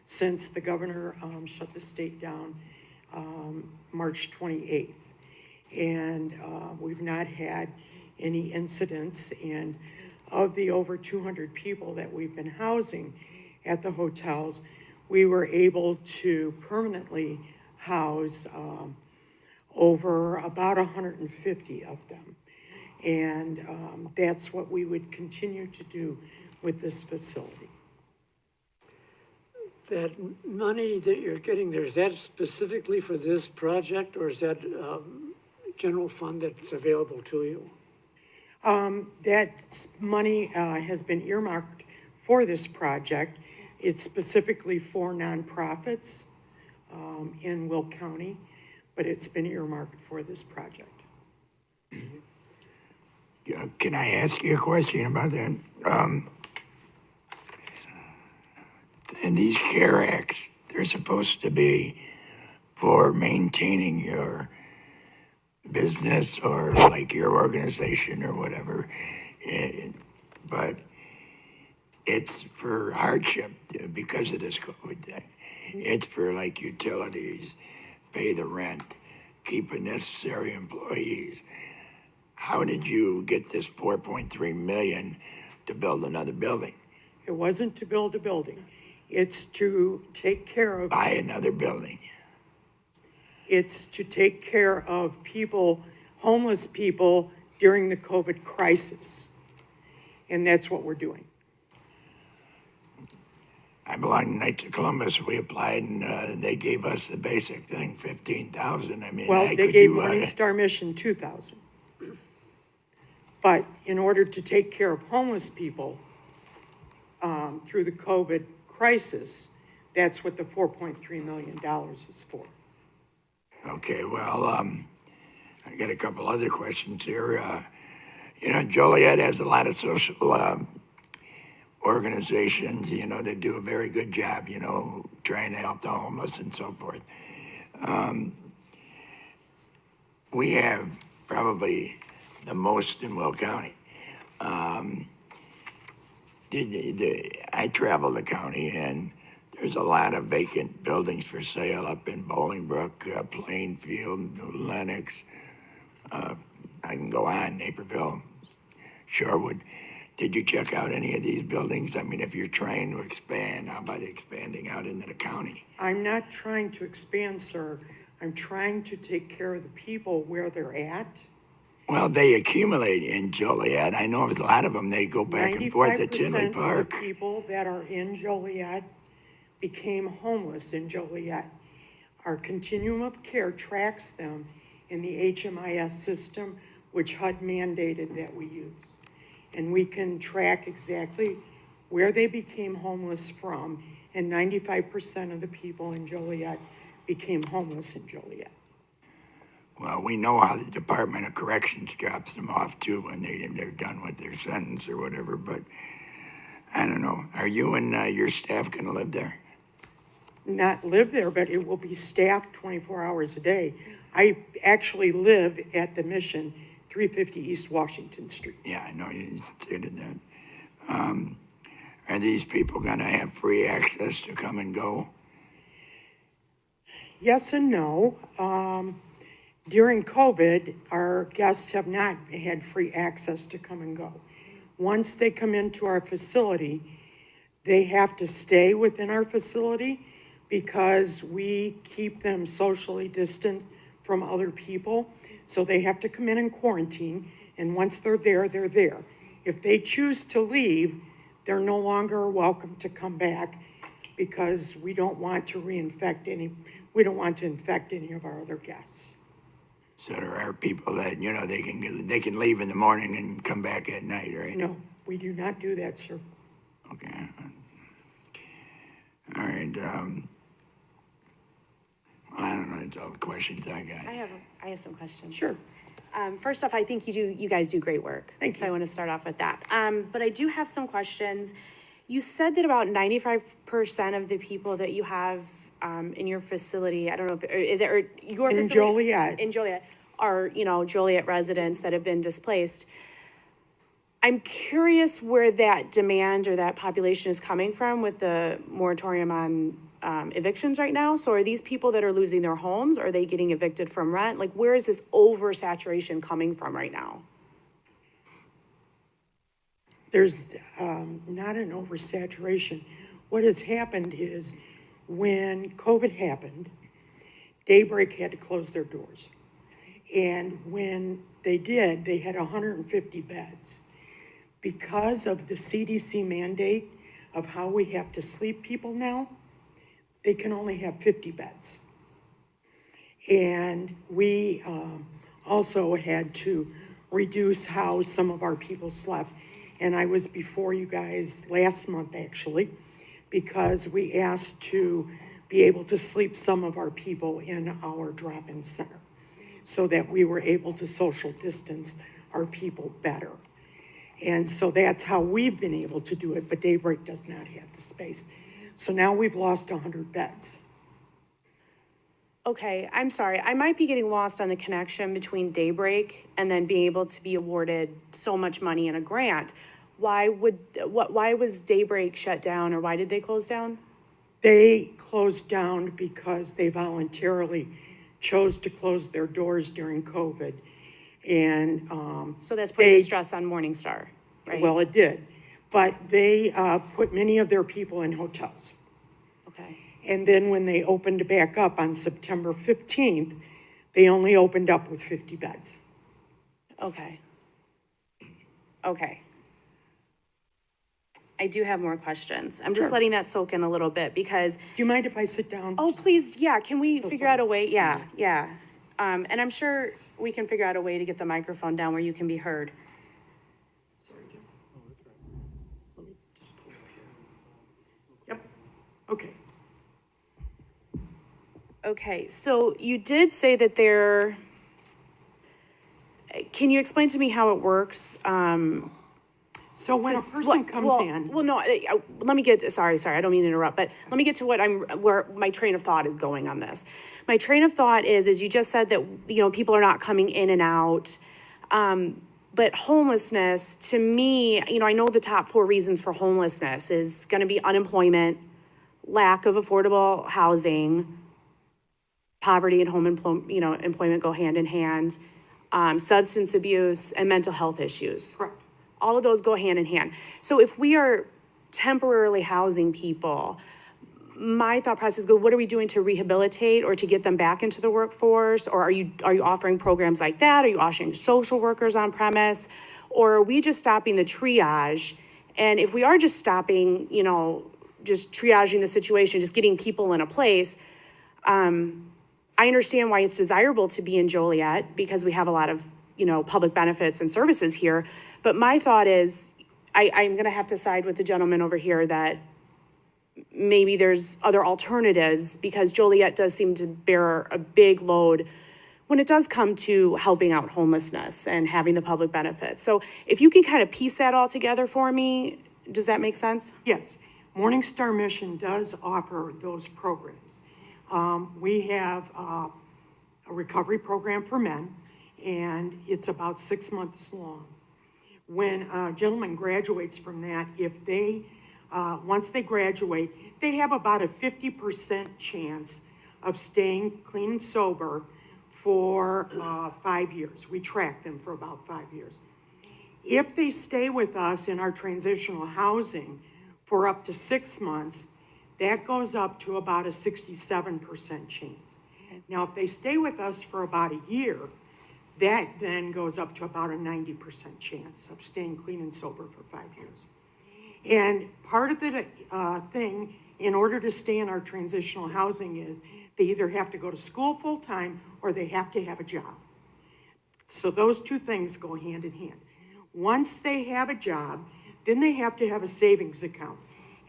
since the governor shut the state down March 28th. And we've not had any incidents, and of the over 200 people that we've been housing at the hotels, we were able to permanently house over about 150 of them. And that's what we would continue to do with this facility. That money that you're getting there, is that specifically for this project, or is that general fund that's available to you? That money has been earmarked for this project. It's specifically for nonprofits in Will County, but it's been earmarked for this project. Can I ask you a question about that? And these CARE Acts, they're supposed to be for maintaining your business or like your organization or whatever, but it's for hardship because of this COVID thing. It's for like utilities, pay the rent, keep the necessary employees. How did you get this 4.3 million to build another building? It wasn't to build a building. It's to take care of... Buy another building. It's to take care of people, homeless people, during the COVID crisis. And that's what we're doing. I belong to Knights of Columbus. We applied and they gave us the basic thing, 15,000. I mean, Well, they gave Morningstar Mission 2,000. But in order to take care of homeless people through the COVID crisis, that's what the $4.3 million is for. Okay, well, I got a couple other questions here. You know, Joliet has a lot of social organizations, you know, that do a very good job, you know, trying to help the homeless and so forth. We have probably the most in Will County. I travel the county, and there's a lot of vacant buildings for sale up in Bolingbrook, Plainfield, Lenox. I can go on, Naperville, Shorewood. Did you check out any of these buildings? I mean, if you're trying to expand, how about expanding out into the county? I'm not trying to expand, sir. I'm trying to take care of the people where they're at. Well, they accumulate in Joliet. I know a lot of them, they go back and forth at Tinley Park. 95% of the people that are in Joliet became homeless in Joliet. Our continuum of care tracks them in the HMIS system, which HUD mandated that we use. And we can track exactly where they became homeless from, and 95% of the people in Joliet became homeless in Joliet. Well, we know how the Department of Corrections drops them off too when they're done with their sentence or whatever, but I don't know. Are you and your staff gonna live there? Not live there, but it will be staffed 24 hours a day. I actually live at the Mission, 350 East Washington Street. Yeah, I know you stated that. Are these people gonna have free access to come and go? Yes and no. During COVID, our guests have not had free access to come and go. Once they come into our facility, they have to stay within our facility because we keep them socially distant from other people. So they have to come in quarantine, and once they're there, they're there. If they choose to leave, they're no longer welcome to come back because we don't want to infect any of our other guests. So there are people that, you know, they can leave in the morning and come back at night, right? No, we do not do that, sir. Okay. All right, I don't know, it's all the questions I got. I have some questions. Sure. First off, I think you guys do great work. Thank So you. I want to start off with that. But I do have some questions. You said that about 95% of the people that you have in your facility, I don't know if, or your In facility? Joliet. In Joliet, are, Joliet residents that have been displaced. I'm curious where that demand or that population is coming from with the moratorium on evictions right now. So are these people that are losing their homes? Are they getting evicted from rent? Like, where is this oversaturation coming from right now? There's not an oversaturation. What has happened is when COVID happened, Daybreak had to close their doors. And when they did, they had 150 beds. Because of the CDC mandate of how we have to sleep people now, they can only have 50 beds. And we also had to reduce how some of our people slept. And I was before you guys last month, actually, because we asked to be able to sleep some of our people in our drop-in center so that we were able to social distance our people better. And so that's how we've been able to do it, but Daybreak does not have the space. So now we've lost 100 beds. Okay, I'm sorry. I might be getting lost on the connection between Daybreak and then being able to be awarded so much money in a grant. Why was Daybreak shut down, or why did they close down? They closed down because they voluntarily chose to close their doors during COVID. And So that's putting the stress on Morningstar, right? well, it did. But they put many of their people in hotels. Okay. And then when they opened back up on September 15th, they only opened up with 50 beds. Okay. Okay. I do have more questions. I'm just Sure. letting that soak in a little bit because, Do you mind if I sit down? oh, please, yeah, can we figure sorry. out a way? Yeah. And I'm sure we can figure out a way to get the microphone down where you can be heard. Sorry, Jim. Let me just pull up here. Yep, okay. Okay, so you did say that can you explain to me how it works? So when a person comes in. Well, no, let me get, sorry, I don't mean to interrupt, but let me get to where my train of thought is going on this. My train of thought is you just said that, people are not coming in and out. But homelessness, to me, I know the top 4 reasons for homelessness is gonna be unemployment, lack of affordable housing, poverty and home employment go hand in hand, substance abuse, and mental health issues. Correct. All of those go hand in hand. So if we are temporarily housing people, my thought process goes, what are we doing to rehabilitate or to get them back into the workforce? Or are you offering programs like that? Are you offering social workers on premise? Or are we just stopping the triage? And if we are just stopping, just triaging the situation, just getting people in a place, I understand why it's desirable to be in Joliet because we have a lot of, public benefits and services here. But my thought is, I'm gonna have to side with the gentleman over here that maybe there's other alternatives because Joliet does seem to bear a big load when it does come to helping out homelessness and having the public benefits. So if you can kind of piece that all together for me, does that make sense? Yes, Morningstar Mission does offer those programs. We have a recovery program for men, and it's about 6 months long. When a gentleman graduates from that, if they, once they graduate, they have about a 50% chance of staying clean and sober for 5 years. We track them for about 5 years. If they stay with us in our transitional housing for up to 6 months, that goes up to about a 67% chance. Now, if they stay with us for about a year, that then goes up to about a 90% chance of staying clean and sober for 5 years. And part of the thing, in order to stay in our transitional housing, is they either have to go to school full-time or they have to have a job. So those two things go hand in hand. Once they have a job, then they have to have a savings account.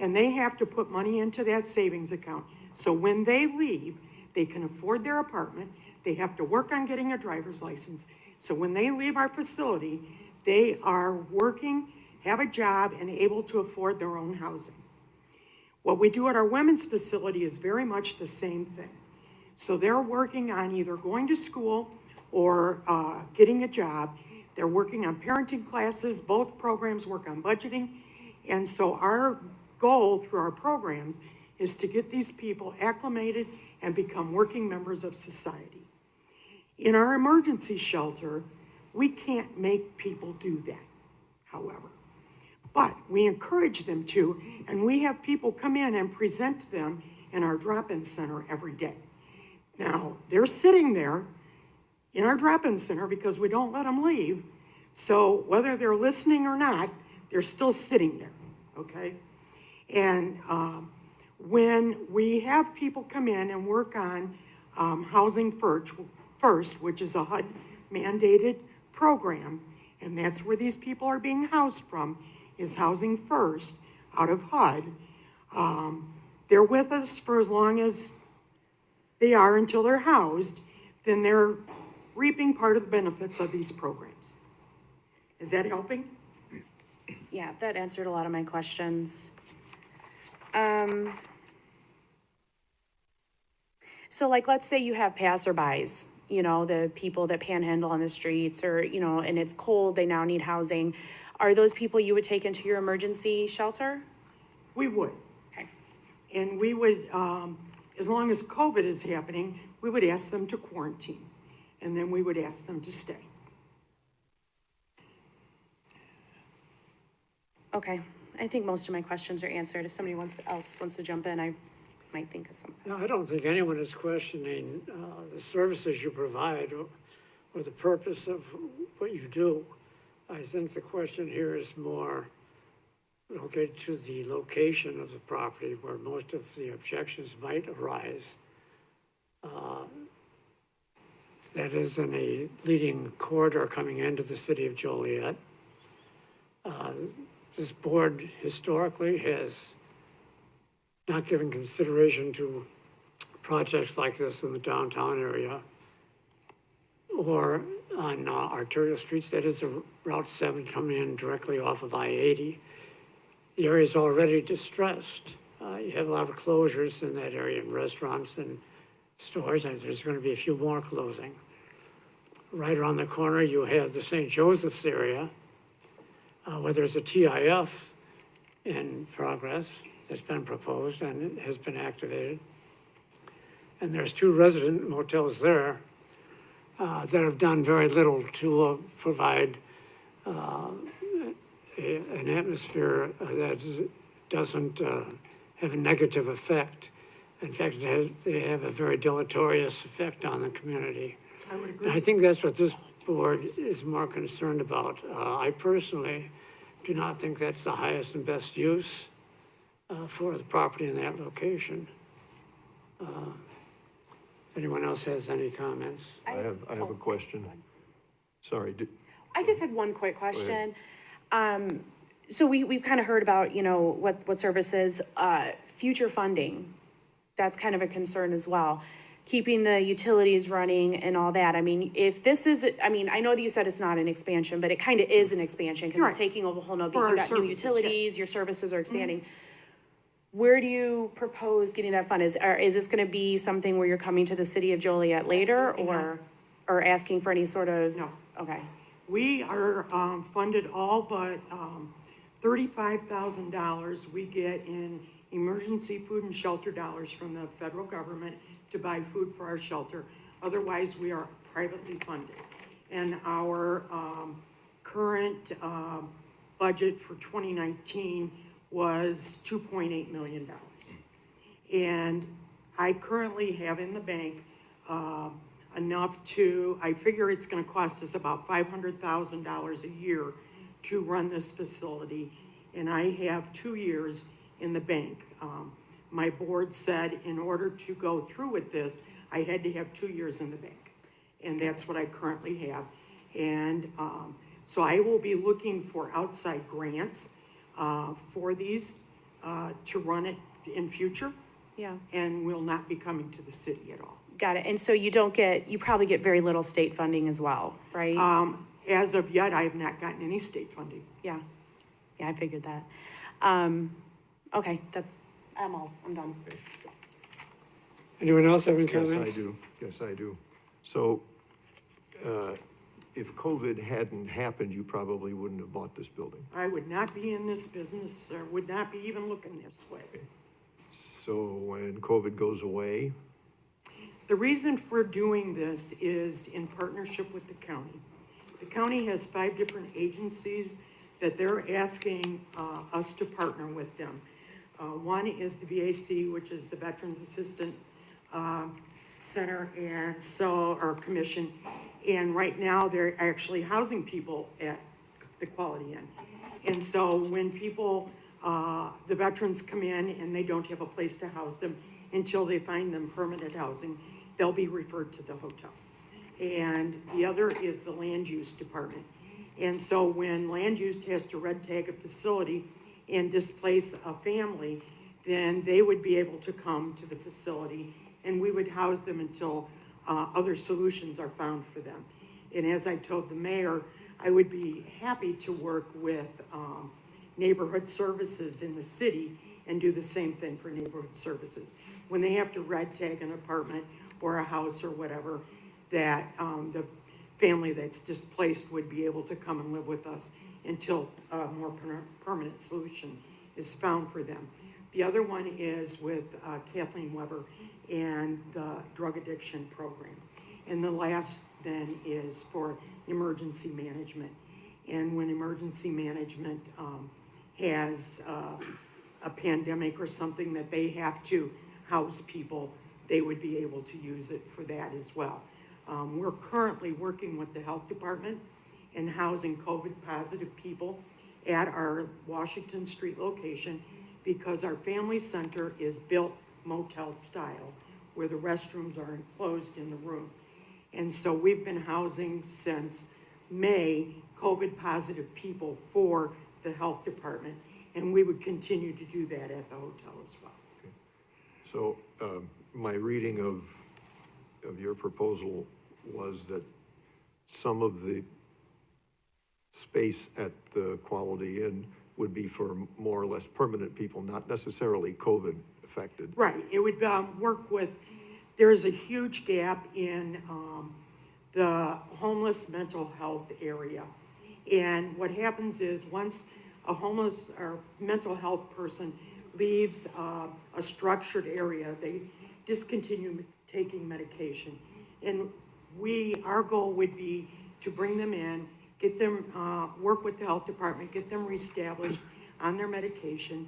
And they have to put money into that savings account. So when they leave, they can afford their apartment. They have to work on getting a driver's license. So when they leave our facility, they are working, have a job, and able to afford their own housing. What we do at our women's facility is very much the same thing. So they're working on either going to school or getting a job. They're working on parenting classes. Both programs work on budgeting. And so our goal through our programs is to get these people acclimated and become working members of society. In our emergency shelter, we can't make people do that, however. But we encourage them to, and we have people come in and present to them in our drop-in center every day. Now, they're sitting there in our drop-in center because we don't let them leave. So whether they're listening or not, they're still sitting there, okay? And when we have people come in and work on Housing First, which is a HUD mandated program, and that's where these people are being housed from, is Housing First out of HUD. They're with us for as long as they are until they're housed, then they're reaping part of the benefits of these programs. Is that helping? Yeah, that answered a lot of my questions. So like, let's say you have passerbys, the people that panhandle on the streets or, and it's cold, they now need housing. Are those people you would take into your emergency shelter? We would. Okay. And we would, as long as COVID is happening, we would ask them to quarantine. And then we would ask them to stay. Okay, I think most of my questions are answered. If somebody else wants to jump in, I might think of something. No, I don't think anyone is questioning the services you provide or the purpose of what you do. I think the question here is more related to the location of the property where most of the objections might arise. That is in a leading corridor coming into the city of Joliet. This board historically has not given consideration to projects like this in the downtown area or on arterial streets. That is Route 7 coming in directly off of I-80. The area is already distressed. You have a lot of closures in that area, in restaurants and stores, and there's going to be a few more closing. Right around the corner, you have the St. Joseph's area, where there's a TIF in progress that's been proposed and has been activated. And there's 2 resident motels there that have done very little to provide an atmosphere that doesn't have a negative effect. In fact, they have a very deleterious effect on the community. I would agree. And I think that's what this board is more concerned about. I personally do not think that's the highest and best use for the property in that location. If anyone else has any comments. I have a question. Sorry, I just had one quick question. So we've kind of heard about, you know, what services, future funding, that's kind of a concern as well. Keeping the utilities running and all that. I mean, if this is, I mean, I know that you said it's not an expansion, but it kind of is an expansion because it's Right. taking over a whole nother, For our you got new services, utilities, yes. your services are expanding. Where do you propose getting that fund? Is this gonna be something where you're coming to the city of Joliet later Absolutely or asking for any sort of? No. Okay, We are funded all but $35,000 we get in emergency food and shelter dollars from the federal government to buy food for our shelter. Otherwise, we are privately funded. And our current budget for 2019 was $2.8 million. And I currently have in the bank enough to, I figure it's gonna cost us about $500,000 a year to run this facility. And I have 2 years in the bank. My board said in order to go through with this, I had to have 2 years in the bank. And that's what I currently have. And so I will be looking for outside grants for these to run it in future. yeah, And will not be coming to the city at all. got it. And so you probably get very little state funding as well, right? As of yet, I have not gotten any state funding. Yeah, I figured that. Okay, I'm done. Anyone else have any yes, comments? I do. So, if COVID hadn't happened, you probably wouldn't have bought this building. I would not be in this business, or would not be even looking this way. So when COVID goes away, The reason for doing this is in partnership with the county. The county has 5 different agencies that they're asking us to partner with them. One is the VAC, which is the Veterans Assistant Center, and so, or Commission. And right now, they're actually housing people at the Quality Inn. And so when people, the veterans come in and they don't have a place to house them until they find them permanent housing, they'll be referred to the hotel. And the other is the Land Use Department. And so when Land Use has to red tag a facility and displace a family, then they would be able to come to the facility and we would house them until other solutions are found for them. And as I told the mayor, I would be happy to work with neighborhood services in the city and do the same thing for neighborhood services. When they have to red tag an apartment or a house or whatever, that the family that's displaced would be able to come and live with us until a more permanent solution is found for them. The other one is with Kathleen Weber and the drug addiction program. And the last then is for emergency management. And when emergency management has a pandemic or something that they have to house people, they would be able to use it for that as well. We're currently working with the health department and housing COVID positive people at our Washington Street location because our family center is built motel style where the restrooms are enclosed in the room. And so we've been housing since May COVID positive people for the health department, and we would continue to do that at the hotel as well. so my reading of your proposal was that some of the space at the Quality Inn would be for more or less permanent people, not necessarily COVID affected. Right, it would work with, there's a huge gap in the homeless mental health area. And what happens is once a homeless or mental health person leaves a structured area, they discontinue taking medication. And our goal would be to bring them in, get them, work with the health department, get them reestablished on their medication.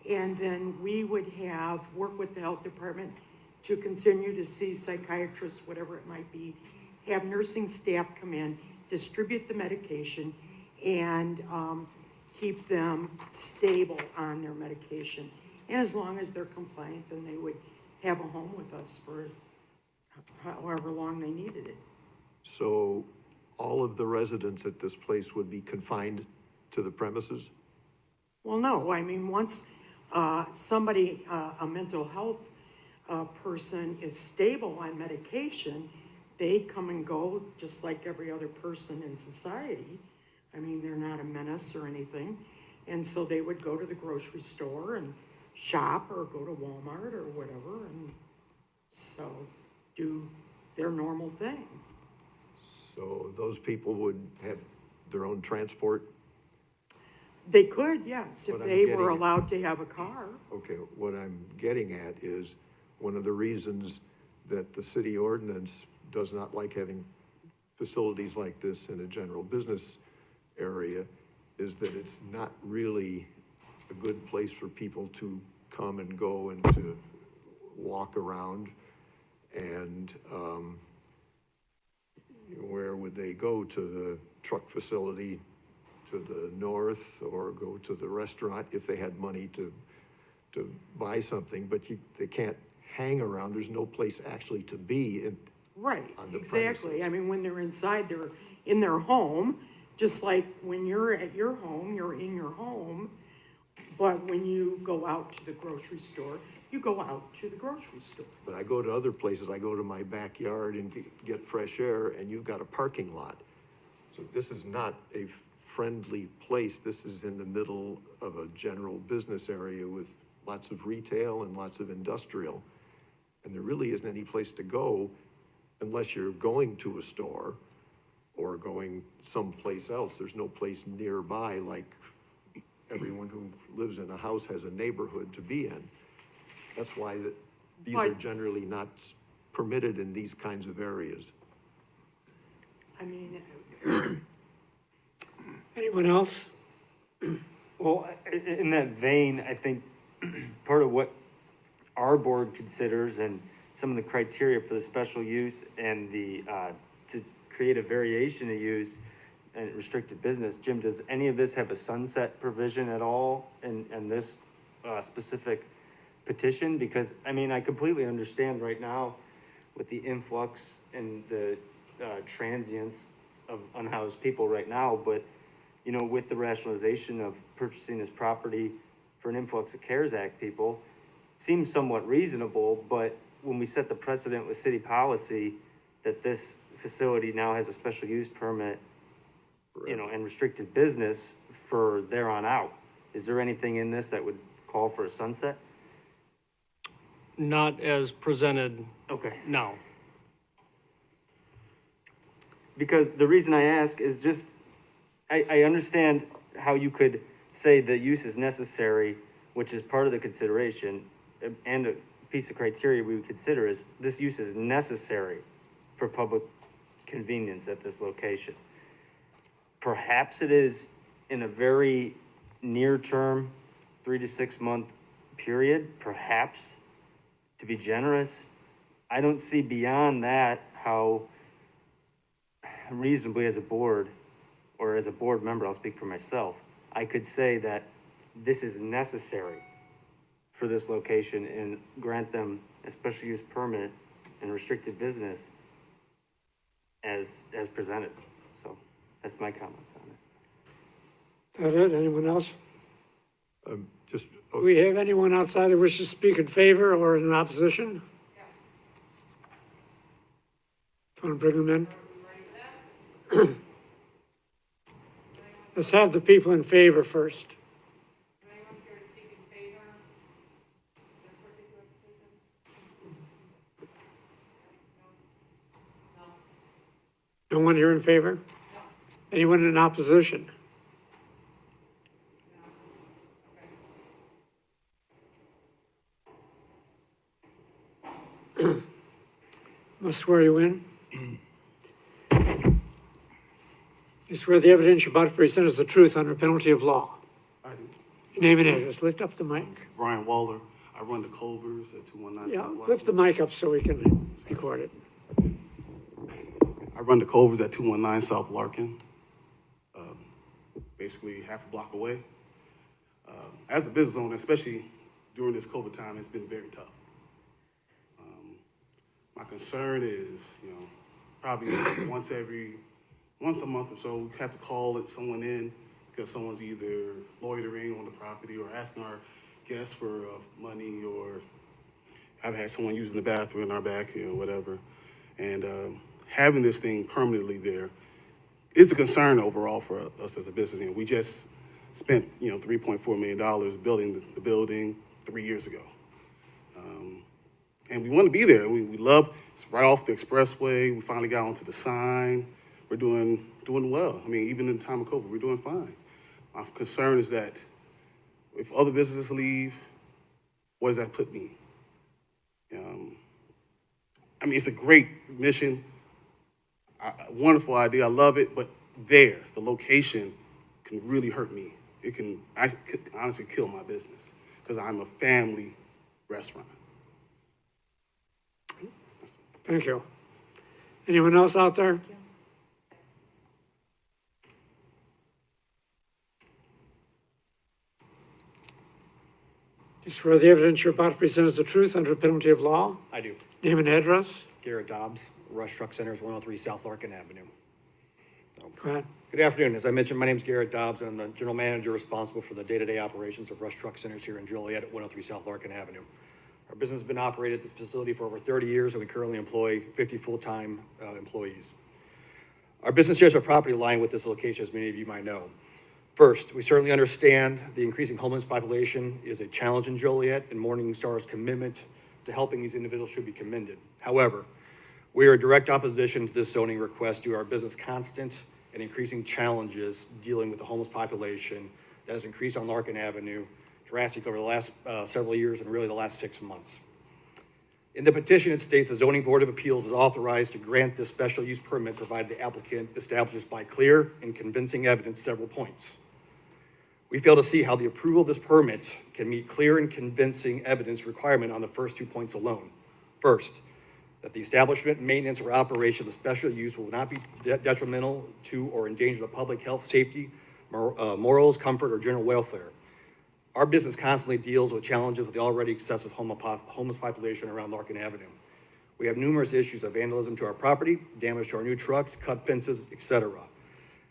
And then we would work with the health department to continue to see psychiatrists, whatever it might be, have nursing staff come in, distribute the medication, and keep them stable on their medication. And as long as they're compliant, then they would have a home with us for however long they needed it. So all of the residents at this place would be confined to the premises? Well, no, I mean, once somebody, a mental health person is stable on medication, they come and go just like every other person in society. I mean, they're not a menace or anything. And so they would go to the grocery store and shop or go to Walmart or whatever, and so do their normal thing. So those people would have their own transport? They could, yes, if What I'm they were getting at- allowed to have a car. Okay, what I'm getting at is, one of the reasons that the city ordinance does not like having facilities like this in a general business area is that it's not really a good place for people to come and go and to walk around. And, where would they go? To the truck facility to the north, or go to the restaurant if they had money to buy something, but they can't hang around. There's no place actually to be in. Right, On the exactly. I mean, when they're inside, they're in their home, just like when you're at your home, you're in your home. But when you go out to the grocery store, you go out to the grocery store. But I go to other places, I go to my backyard and get fresh air, and you've got a parking lot. So this is not a friendly place. This is in the middle of a general business area with lots of retail and lots of industrial. And there really isn't any place to go unless you're going to a store or going someplace else. There's no place nearby, like everyone who lives in a house has a neighborhood to be in. That's why these are generally not permitted in these kinds of areas. I mean, Anyone else? Well, in that vein, I think part of what our board considers and some of the criteria for the special use and the, to create a variation of use and restricted business, Jim, does any of this have a sunset provision at all in this specific petition? Because, I mean, I completely understand right now with the influx and the transience of unhoused people right now, but, you know, with the rationalization of purchasing this property for an influx of CARES Act people, seems somewhat reasonable, but when we set the precedent with city policy that this facility now has a special use permit, you know, and restricted business for there on out, is there anything in this that would call for a sunset? Not as presented Okay. now. Because the reason I ask is just, I understand how you could say the use is necessary, which is part of the consideration, and a piece of criteria we would consider is this use is necessary for public convenience at this location. Perhaps it is in a very near term, 3 to 6 month period, perhaps, to be generous. I don't see beyond that how reasonably as a board, or as a board member, I'll speak for myself, I could say that this is necessary for this location and grant them a special use permit and restricted business as presented. So that's my comments on it. Is that it? Anyone else? Just, Do we have anyone outside that wishes to speak in favor or in opposition? Want to bring them in? Let's have the people in favor first. Does anyone care to speak in favor of this particular petition? No? No one here in favor? Anyone in opposition? Must swear you in. You swear the evidence you're about to present is the truth under penalty of law. I do. Your name and address. Lift up the mic. Brian Waller. I run the Culvers at 219 Yeah, South lift the mic up so we can record it. I run the Culvers at 219 South Larkin, basically half a block away. As a business owner, especially during this COVID time, it's been very tough. My concern is, probably once a month or so, we have to call someone in because someone's either loitering on the property or asking our guests for money, or I've had someone using the bathroom in our back here, whatever. And having this thing permanently there is a concern overall for us as a business. We just spent, $3.4 million building the building 3 years ago. And we want to be there. We love, it's right off the expressway. We finally got onto the sign. We're doing well. Even in the time of COVID, we're doing fine. My concern is that if other businesses leave, where does that put me? It's a great mission, a wonderful idea. I love it, but the location can really hurt me. I could honestly kill my business because I'm a family restaurant. Thank you. Anyone else out there? You swear the evidence you're about to present is the truth under penalty of law? I do. Name and address? Garrett Dobbs, Rush Truck Centers, 103 South Larkin Avenue. Go ahead. Good afternoon. As I mentioned, my name is Garrett Dobbs, and I'm the general manager responsible for the day-to-day operations of Rush Truck Centers here in Joliet at 103 South Larkin Avenue. Our business has been operated at this facility for over 30 years, and we currently employ 50 full-time employees. Our business shares a property line with this location, as many of you might know. First, we certainly understand the increasing homeless population is a challenge in Joliet, and Morningstar's commitment to helping these individuals should be commended. However, we are in direct opposition to this zoning request due to our business constant and increasing challenges dealing with the homeless population that has increased on Larkin Avenue drastically over the last several years and really the last 6 months. In the petition, it states the Zoning Board of Appeals is authorized to grant this special use permit provided the applicant establishes by clear and convincing evidence several points. We fail to see how the approval of this permit can meet clear and convincing evidence requirement on the first 2 points alone. First, that the establishment, maintenance, or operation of the special use will not be detrimental to or endanger the public health, safety, morals, comfort, or general welfare. Our business constantly deals with challenges with the already excessive homeless population around Larkin Avenue. We have numerous issues of vandalism to our property, damage to our new trucks, cut fences, etc.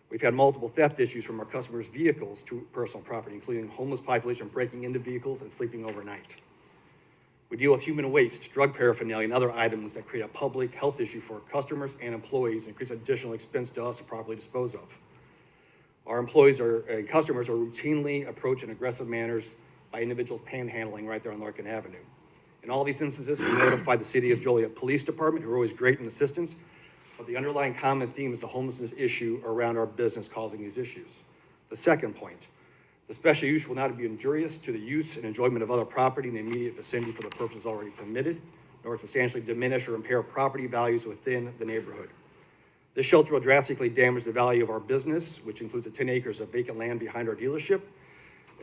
We've had multiple theft issues from our customers' vehicles to personal property, including homeless population breaking into vehicles and sleeping overnight. We deal with human waste, drug paraphernalia, and other items that create a public health issue for customers and employees and creates additional expense to us to properly dispose of. Our employees and customers are routinely approached in aggressive manners by individuals panhandling right there on Larkin Avenue. In all these instances, we notify the City of Joliet Police Department, who are always great in assistance, but the underlying common theme is the homelessness issue around our business causing these issues. The second point, the special use will not be injurious to the use and enjoyment of other property in the immediate vicinity for the purposes already permitted, nor substantially diminish or impair property values within the neighborhood. This shelter will drastically damage the value of our business, which includes the 10 acres of vacant land behind our dealership.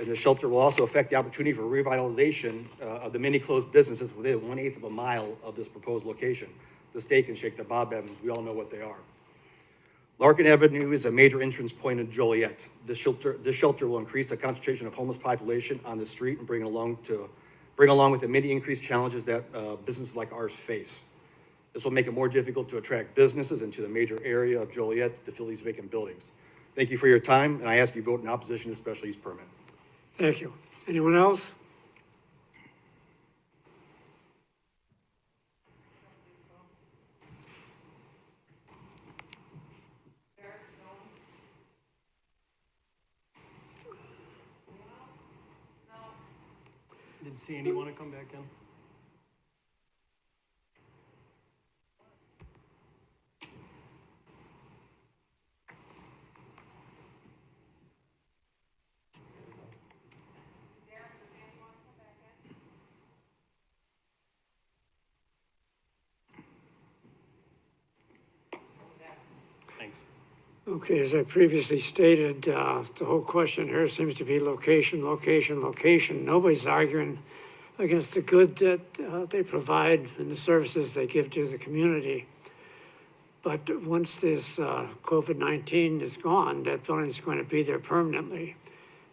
And the shelter will also affect the opportunity for revitalization of the many closed businesses within 1/8 of a mile of this proposed location. The Steak and Shake, the Bob Evans, we all know what they are. Larkin Avenue is a major entrance point in Joliet. This shelter will increase the concentration of homeless population on the street and bring along with the many increased challenges that businesses like ours face. This will make it more difficult to attract businesses into the major area of Joliet to fill these vacant buildings. Thank you for your time, and I ask you vote in opposition to the special use permit. Thank you. Anyone else? Did Sandy want to come back in? Thanks. Okay, as I previously stated, the whole question here seems to be location, location, location. Nobody's arguing against the good that they provide and the services they give to the community. But once this COVID-19 is gone, that building is going to be there permanently.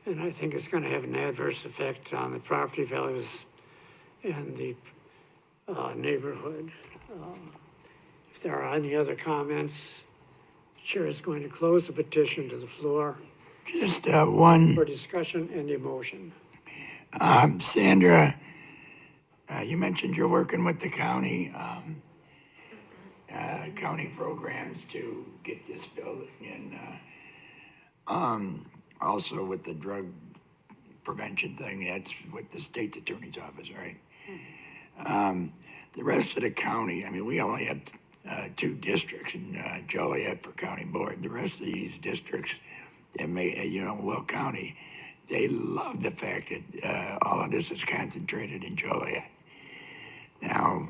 And I think it's going to have an adverse effect on the property values and the neighborhood. If there are any other comments, the chair is going to close the petition to the floor Just one, for discussion and a motion. Sandra, you mentioned you're working with the county, county programs to get this building and, also with the drug prevention thing, that's with the state's attorney's office, right? The rest of the county, I mean, we only have, 2 districts in, Joliet for county board. The rest of these districts, they may, Will County, they love the fact that, all of this is concentrated in Joliet. Now,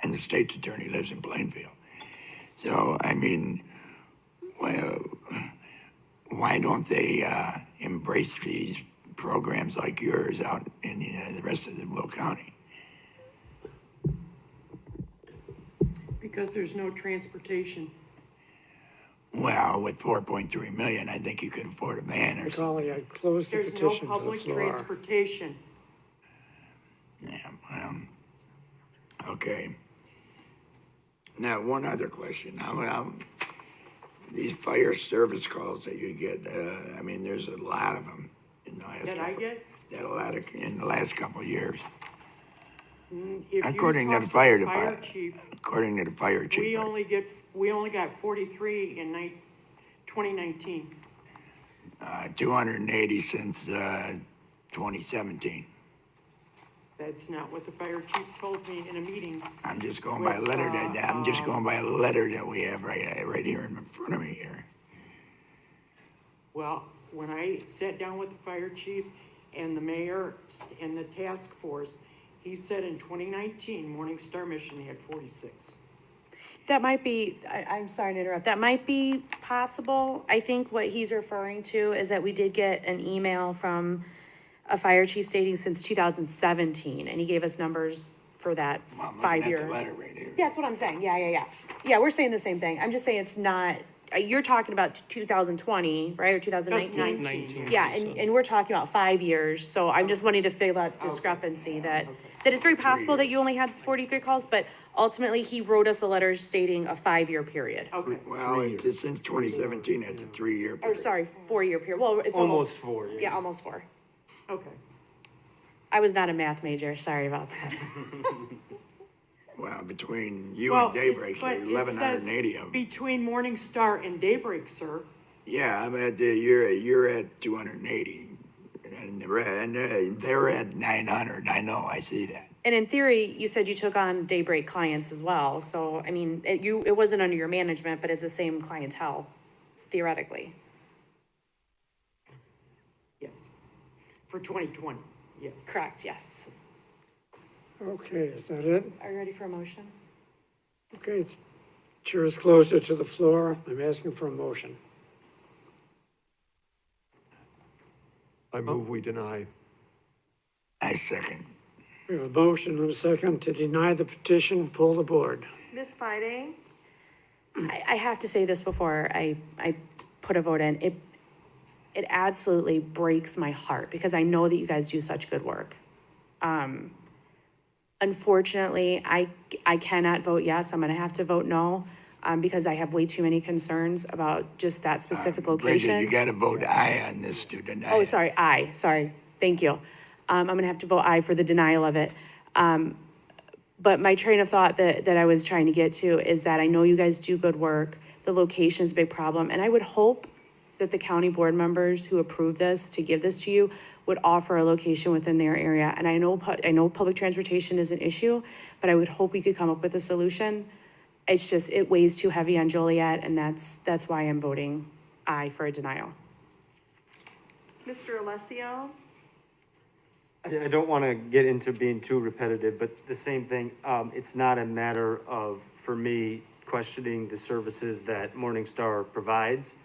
and the state's attorney lives in Plainfield. So, I mean, well, why don't they, embrace these programs like yours out in, the rest of the Will County? Because there's no transportation. Well, with 4.3 million, I think you could afford a van or something. Macaulay, I close the There's no petition to the public floor. transportation. Yeah, okay. Now, one other question. Now, these fire service calls that you get, I mean, there's a lot of them in the last That I get? in the last couple of years. If you According to talk the fire to department. chief, According to the fire chief. we only got 43 in 2019. 280 since, 2017. That's not what the fire chief told me in a meeting. I'm just going by a With, letter that we have right here in front of me here. Well, when I sat down with the fire chief and the mayor and the task force, he said in 2019, Morningstar Mission had 46. That might be, I'm sorry to interrupt, that might be possible. I think what he's referring to is that we did get an email from a fire chief stating since 2017, and he gave us numbers for that Well, I'm looking 5 at the year. letter right here. Yeah, that's what I'm saying, yeah. Yeah, we're saying the same thing. I'm just saying it's not, you're talking about 2020, right, or 2019? 19. Yeah, and we're talking about 5 years, so I'm just wanting to figure that discrepancy, that it's very possible that you only had 43 calls, but ultimately, he wrote us a letter stating a 5 year period. Okay. Well, it's since 2017, it's a 3-year Or period. sorry, 4 year period. Well, it's Almost 4, yeah. Yeah, almost 4. Okay. I was not a math major, sorry about that. Well, between you Well, and Daybreak, but it 1,180 says of them. between Morningstar and Daybreak, sir. Yeah, I'm at, you're at 280. And they're at 900, I know, I see that. And in theory, you said you took on Daybreak clients as well, so, I mean, it wasn't under your management, but it's the same clientele, theoretically. Yes. For 2020, yes. Correct, yes. Okay, is that it? Are you ready for a motion? Okay, chair is closer to the floor. I'm asking for a motion. I move we deny. I second. We have a motion and a second to deny the petition. Pull the board. Ms. Fiding? I have to say this before I put a vote in. It absolutely breaks my heart because I know that you guys do such good work. Unfortunately, I cannot vote yes. I'm gonna have to vote no, because I have way too many concerns about just that specific Bridget, location. you gotta vote aye on this to deny. Oh, it. sorry, aye, sorry, thank you. I'm gonna have to vote aye for the denial of it. But my train of thought that I was trying to get to is that I know you guys do good work. The location's a big problem, and I would hope that the county board members who approve this, to give this to you, would offer a location within their area. And I know public transportation is an issue, but I would hope we could come up with a solution. It's just, it weighs too heavy on Joliet, and that's why I'm voting aye for a denial. Mr. Alessio? I don't want to get into being too repetitive, but the same thing, it's not a matter of, for me, questioning the services that Morningstar provides.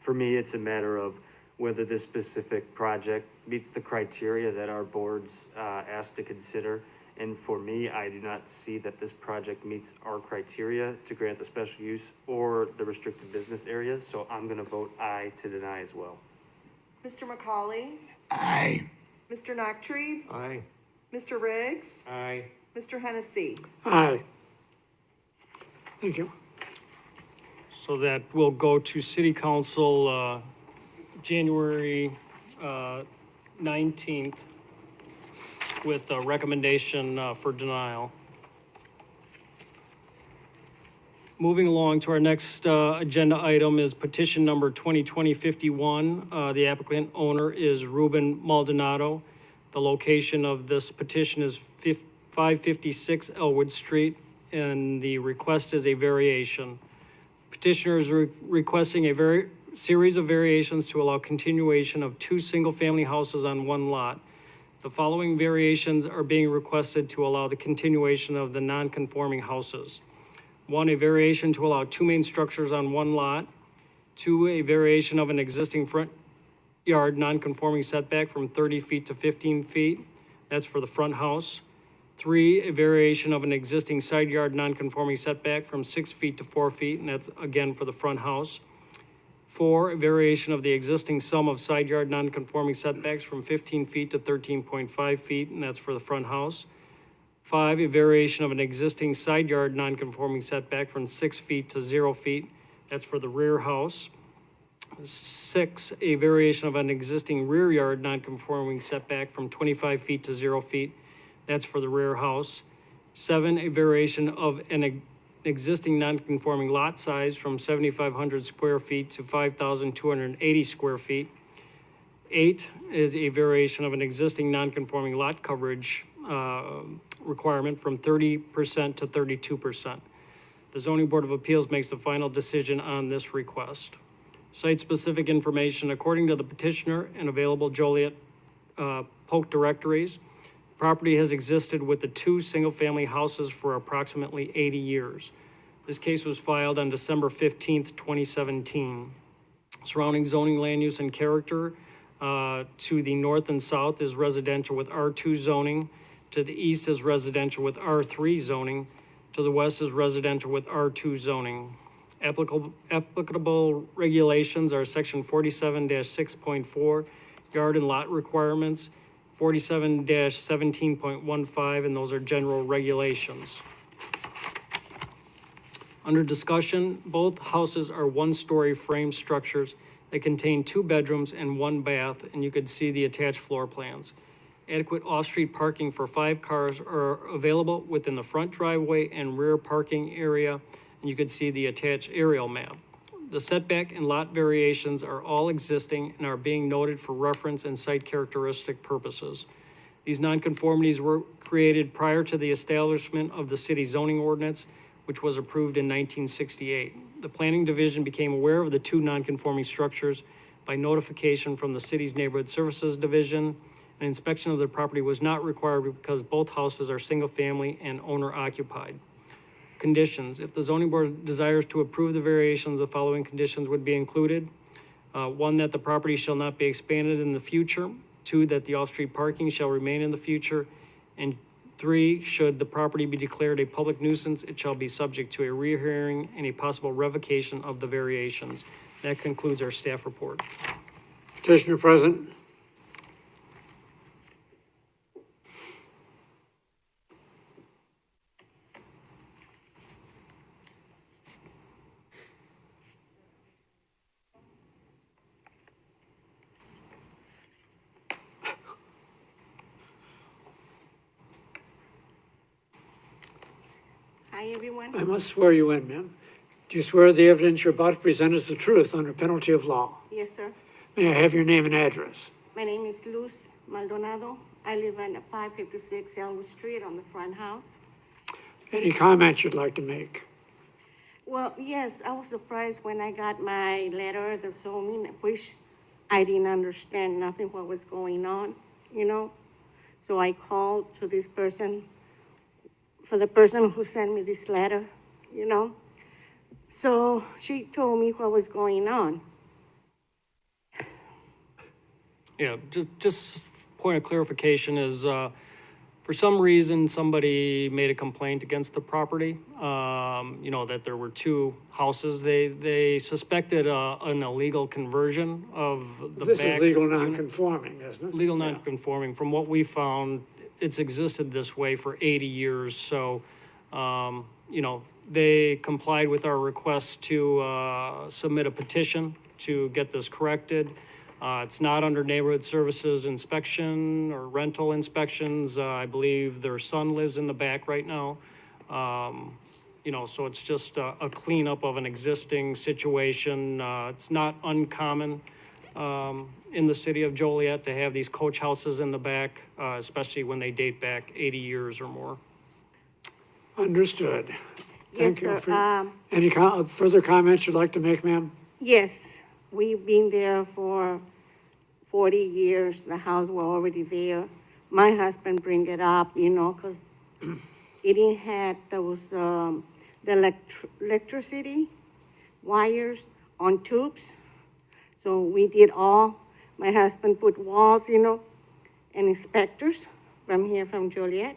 For me, it's a matter of whether this specific project meets the criteria that our board's asked to consider. And for me, I do not see that this project meets our criteria to grant the special use or the restricted business areas, so I'm gonna vote aye to deny as well. Mr. McCauley? Aye. Mr. Noctree? Aye. Mr. Riggs? Aye. Mr. Hennessy. Aye. Thank you. So that will go to City Council, January 19th with a recommendation for denial. Moving along to our next agenda item is petition number 2020-51. The applicant owner is Ruben Maldonado. The location of this petition is 556 Elwood Street, and the request is a variation. Petitioner is requesting a series of variations to allow continuation of 2 single-family houses on 1 lot. The following variations are being requested to allow the continuation of the non-conforming houses. 1, a variation to allow 2 main structures on 1 lot. 2, a variation of an existing front yard non-conforming setback from 30 feet to 15 feet. That's for the front house. 3, a variation of an existing side yard non-conforming setback from 6 feet to 4 feet, and that's again for the front house. 4, a variation of the existing sum of side yard non-conforming setbacks from 15 feet to 13.5 feet, and that's for the front house. 5, a variation of an existing side yard non-conforming setback from 6 feet to 0 feet. That's for the rear house. 6, a variation of an existing rear yard non-conforming setback from 25 feet to 0 feet. That's for the rear house. 7, a variation of an existing non-conforming lot size from 7,500 square feet to 5,280 square feet. 8 is a variation of an existing non-conforming lot coverage requirement from 30% to 32%. The Zoning Board of Appeals makes the final decision on this request. Site-specific information according to the petitioner and available Joliet Polk directories. Property has existed with the 2 single-family houses for approximately 80 years. This case was filed on December 15th, 2017. Surrounding zoning, land use, and character to the north and south is residential with R2 zoning. To the east is residential with R3 zoning. To the west is residential with R2 zoning. Applicable regulations are section 47-6.4, yard and lot requirements, 47-17.15, and those are general regulations. Under discussion, both houses are 1-story frame structures that contain 2 bedrooms and 1 bath, and you could see the attached floor plans. Adequate off-street parking for 5 cars are available within the front driveway and rear parking area, and you could see the attached aerial map. The setback and lot variations are all existing and are being noted for reference and site characteristic purposes. These nonconformities were created prior to the establishment of the city zoning ordinance, which was approved in 1968. The Planning Division became aware of the 2 nonconforming structures by notification from the city's Neighborhood Services Division. An inspection of the property was not required because both houses are single-family and owner-occupied. Conditions. If the zoning board desires to approve the variations, the following conditions would be included. 1, that the property shall not be expanded in the future. 2, that the off-street parking shall remain in the future. And 3, should the property be declared a public nuisance, it shall be subject to a rehearing and a possible revocation of the variations. That concludes our staff report. Petitioner present. Hi, everyone. I must swear you in, ma'am. Do you swear the evidence you're about to present is the truth under penalty of law? Yes, sir. May I have your name and address? My name is Luz Maldonado. I live on 556 Elwood Street on the front house. Any comments you'd like to make? Well, yes, I was surprised when I got my letter, the zoning, which I didn't understand nothing what was going on, you know? So I called to this person, for the person who sent me this letter, you know? So she told me what was going on. Yeah, just point of clarification is, for some reason, somebody made a complaint against the property, you know, that there were 2 houses. They suspected an illegal conversion of the back. This is legal non-conforming, isn't it? Legal non-conforming. From what we found, it's existed this way for 80 years. So, they complied with our request to submit a petition to get this corrected. It's not under neighborhood services inspection or rental inspections. I believe their son lives in the back right now. So it's just a cleanup of an existing situation. It's not uncommon in the city of Joliet to have these coach houses in the back, especially when they date back 80 years or more. Understood. Thank you. Yes, sir. Any further comments you'd like to make, ma'am? Yes, we've been there for 40 years. The house were already there. My husband bring it up, because it didn't have those, the electricity wires on tubes. So we did all. My husband put walls, and inspectors from here, from Joliet.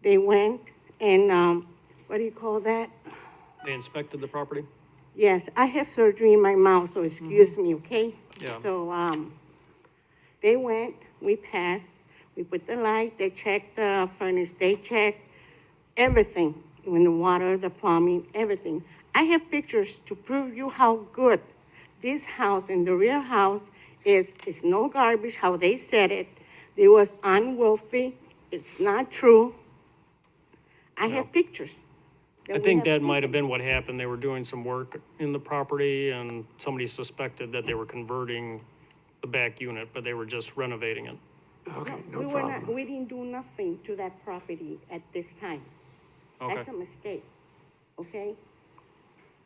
They went and, what do you call that? They inspected the property? Yes, I have surgery in my mouth, so excuse me, okay? Yeah. So, they went, we passed, we put the light, they checked the furnace, they checked everything, even the water, the plumbing, everything. I have pictures to prove you how good this house and the real house is. It's no garbage, how they said it. It was unwealthy, it's not true. I have pictures. I think that might have been what happened. They were doing some work in the property and somebody suspected that they were converting the back unit, but they were just renovating it. Okay, no We problem. we didn't do nothing to that property at this time. That's a Okay. mistake, okay?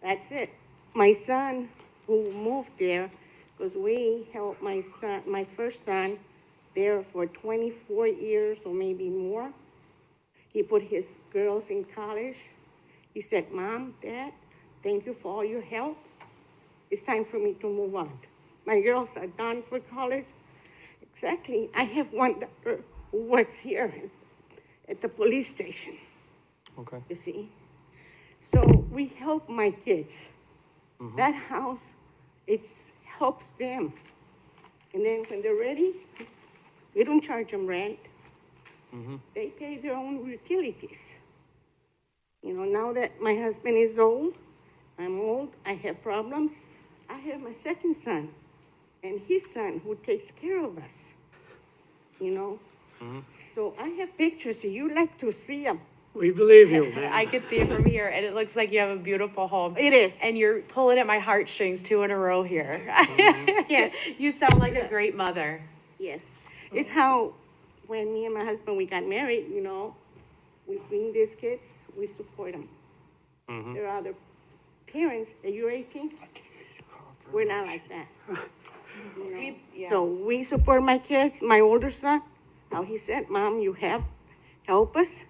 That's it. My son, who moved there, because we helped my first son there for 24 years or maybe more. He put his girls in college. He said, Mom, Dad, thank you for all your help. It's time for me to move on. My girls are done for college. Exactly. I have one daughter who works here at the police station, Okay. you see. So we help my kids. That house, it helps them. And then when they're ready, we don't charge them rent. They pay their own utilities. Now that my husband is old, I'm old, I have problems, I have my second son and his son who takes care of us, So I have pictures, you like to see them. We believe you, ma'am. I could see it from here, and it looks like you have a beautiful home. It is. And you're pulling at my heartstrings 2 in a row here. Yes. You sound like a great mother. Yes. It's how, when me and my husband, we got married, we bring these kids, we support them. There are other parents, are you 18? We're not like that. So we support my kids, my older son, how he said, Mom, you have help us,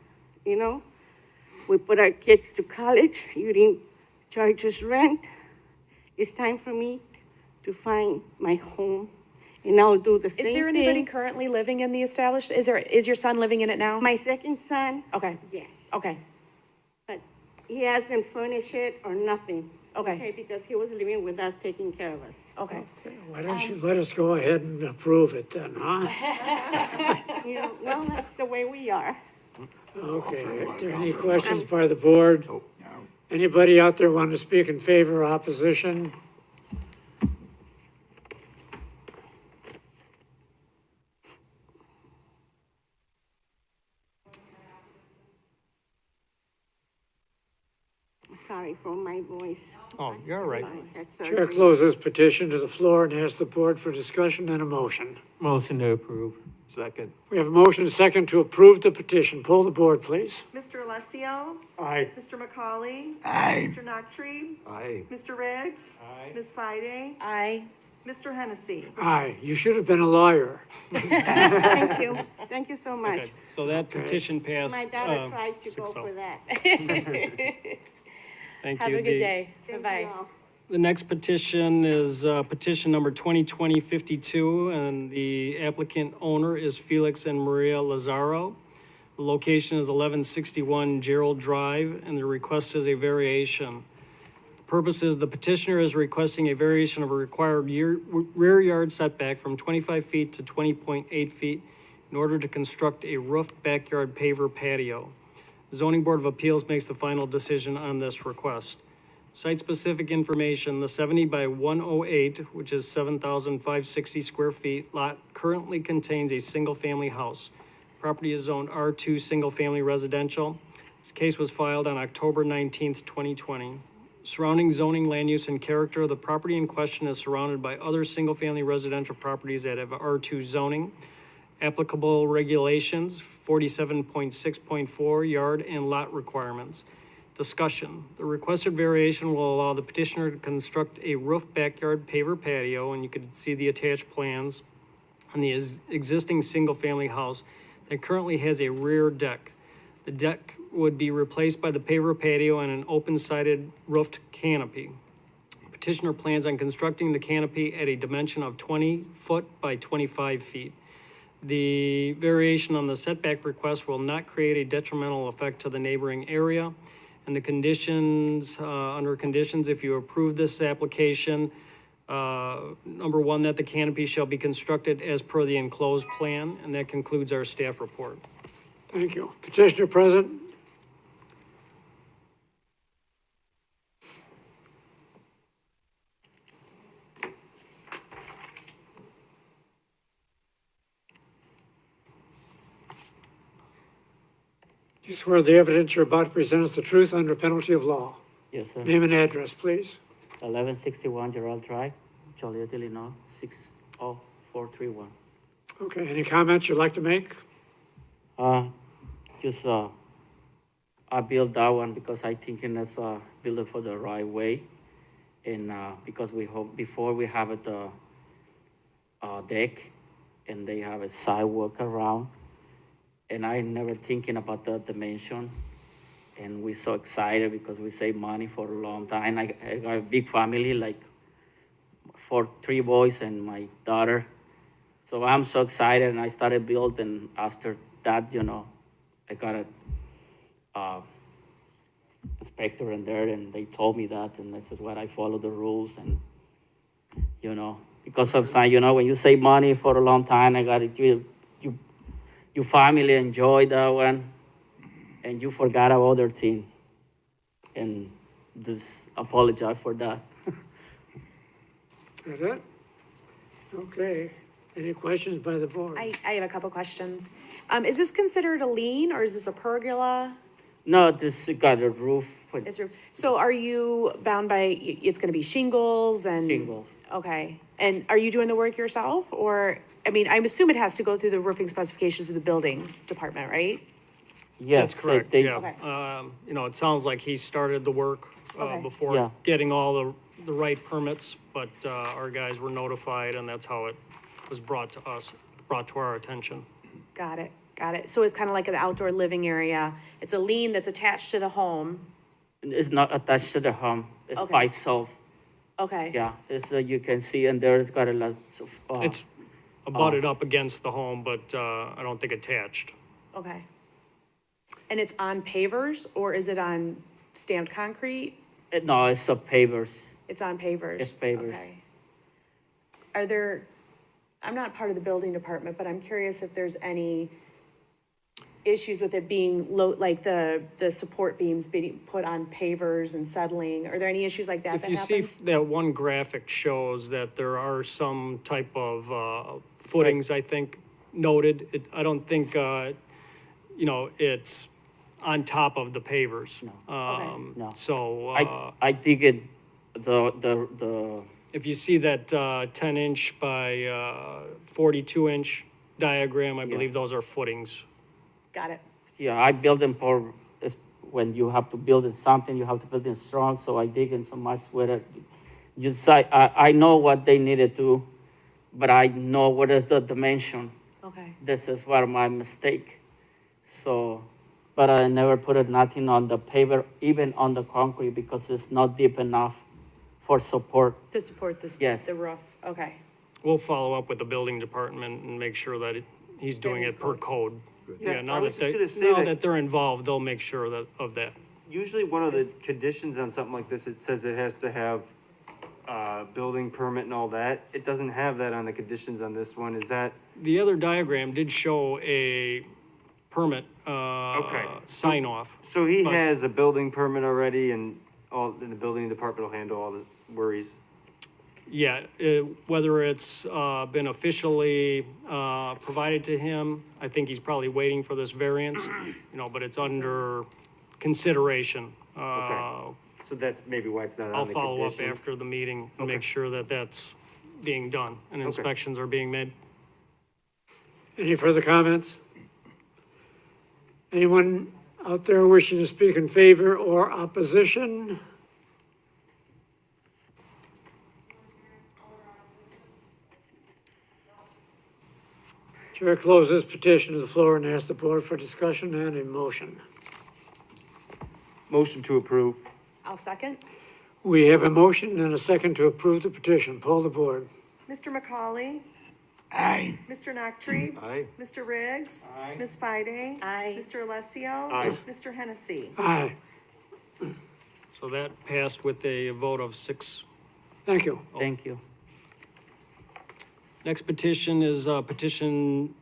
We put our kids to college, you didn't charge us rent. It's time for me to find my home, and I'll do the same thing. Is there anybody currently living in the established, is your son living in it now? My second son, Okay, yes, okay, but he hasn't furnished it or nothing. Okay. Because he was living with us, taking care of us. okay. Why don't you let us go ahead and approve it then, huh? Well, that's the way we are. Okay, are there any questions by the board? Anybody out there want to speak in favor or opposition? Sorry for my voice. Oh, you're all right. Chair closes petition to the floor and asks the board for discussion and a motion. Motion to approve. Second. We have a motion and a second to approve the petition. Poll the board, please. Mr. Alessio? Aye. Mr. McCauley? Aye. Mr. Noctree? Aye. Mr. Riggs? Aye. Ms. Fide? Aye. Mr. Hennessy? Aye, you should have been a lawyer. Thank you. Thank you so much. Okay, so that petition passed. My daughter tried to go 6-0. for that. Thank Have you. a good The- day. Thank Bye-bye. you all. The next petition is petition number 2020-52, and the applicant owner is Felix and Maria Lazaro. The location is 1161 Gerald Drive, and the request is a variation. The purpose is the petitioner is requesting a variation of a required rear yard setback from 25 feet to 20.8 feet in order to construct a roofed backyard paver patio. The Zoning Board of Appeals makes the final decision on this request. Site-specific information, the 70 by 108, which is 7,560 square feet, lot currently contains a single-family house. Property is zoned R2 Single Family Residential. This case was filed on October 19th, 2020. Surrounding zoning, land use, and character, the property in question is surrounded by other single-family residential properties that have R2 zoning. Applicable regulations, 47.6.4 yard and lot requirements. Discussion. The requested variation will allow the petitioner to construct a roof backyard paver patio, and you could see the attached plans on the existing single-family house that currently has a rear deck. The deck would be replaced by the paver patio and an open-sided roofed canopy. Petitioner plans on constructing the canopy at a dimension of 20 foot by 25 feet. The variation on the setback request will not create a detrimental effect to the neighboring area. And the conditions, under conditions, if you approve this application, number one, that the canopy shall be constructed as per the enclosed plan, and that concludes our staff report. Thank you. Petitioner present? You swear the evidence you're about to present is the truth under penalty of law. Yes, sir. Name and address, please. 1161 Gerald Drive, Joliet, Illinois, 60431. Okay, any comments you'd like to make? Just, I built that one because I thinking it's build it for the right way. And because we hope, before we have it, deck, and they have a sidewalk around. And I never thinking about the dimension. And we're so excited because we save money for a long time. I got a big family, like 3 boys and my daughter. So I'm so excited, and I started building. After that, you know, I got a inspector in there, and they told me that, and this is what I follow the rules. And, you know, because sometimes, you know, when you save money for a long time, I got it, your family enjoy that one, and you forgot about other thing. And just apologize for that. That's it? Okay. Any questions by the board? I have a couple questions. Is this considered a lien or is this a pergola? No, this got a roof. So are you bound by, it's gonna be shingles and? Shingles. Okay, and are you doing the work yourself, or, I mean, I assume it has to go through the roofing specifications of the building department, right? Yes, That's correct, they- yeah. Okay. You know, it sounds like he started the work Okay. before Yeah. getting all the right permits, but our guys were notified, and that's how it was brought to us, brought to our attention. Got it. So it's kind of like an outdoor living area. It's a lien that's attached to the home. It's not attached to the home. It's Okay. by itself. Okay. Yeah, it's, you can see, and there it's got a lot of, It's abutted up against the home, but I don't think attached. Okay. And it's on pavers, or is it on stamped concrete? no, it's a pavers. It's on pavers? It's pavers. Okay. Are there, I'm not part of the building department, but I'm curious if there's any issues with it being low, like the support beams being put on pavers and settling? Are there any issues like that If that you see happens? that one graphic shows that there are some type of footings, I think, noted. I don't think, you know, it's on top of the pavers. No. So, I dig it, the if you see that 10-inch by 42-inch diagram, I believe those are footings. Got it. yeah, I build them for, when you have to build in something, you have to build it strong, so I dig in so much with it. You say, I know what they needed to, but I know what is the dimension. Okay. This is what my mistake. So, but I never put it nothing on the paver, even on the concrete, because it's not deep enough for support. To support this, Yes. the roof, okay. We'll follow up with the building department and make sure that he's doing it per code. Yeah, now I was that just they, gonna say now that- that they're involved, they'll make sure of that. Usually one of the conditions on something like this, it says it has to have building permit and all that. It doesn't have that on the conditions on this one. Is that, The other diagram did show a permit, Okay. sign off. So he But- has a building permit already and and the building department will handle all the worries? Yeah, whether it's been officially provided to him, I think he's probably waiting for this variance, but it's under consideration. Okay. So that's maybe why it's not on the I'll follow up conditions. after the meeting and Okay. make sure that that's being done and Okay. inspections are being made. Any further comments? Anyone out there wishing to speak in favor or opposition? Chair closes petition to the floor and asks the board for discussion and a motion. Motion to approve. I'll second. We have a motion and a second to approve the petition. Poll the board. Mr. McCauley? Aye. Mr. Noctre? Aye. Mr. Riggs? Aye. Ms. Fide? Aye. Mr. Alessio? Aye. Mr. Hennessy? Aye. So that passed with a vote of 6. Thank you. Thank you. Next petition is petition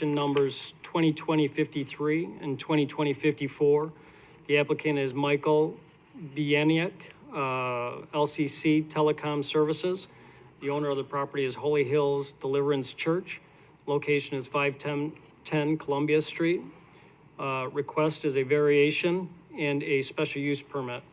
numbers 2020-53 and 2020-54. The applicant is Michael Bieniak, LCC Telecom Services. The owner of the property is Holy Hills Deliverance Church. Location is 510 Columbia Street. Request is a variation and a special use permit.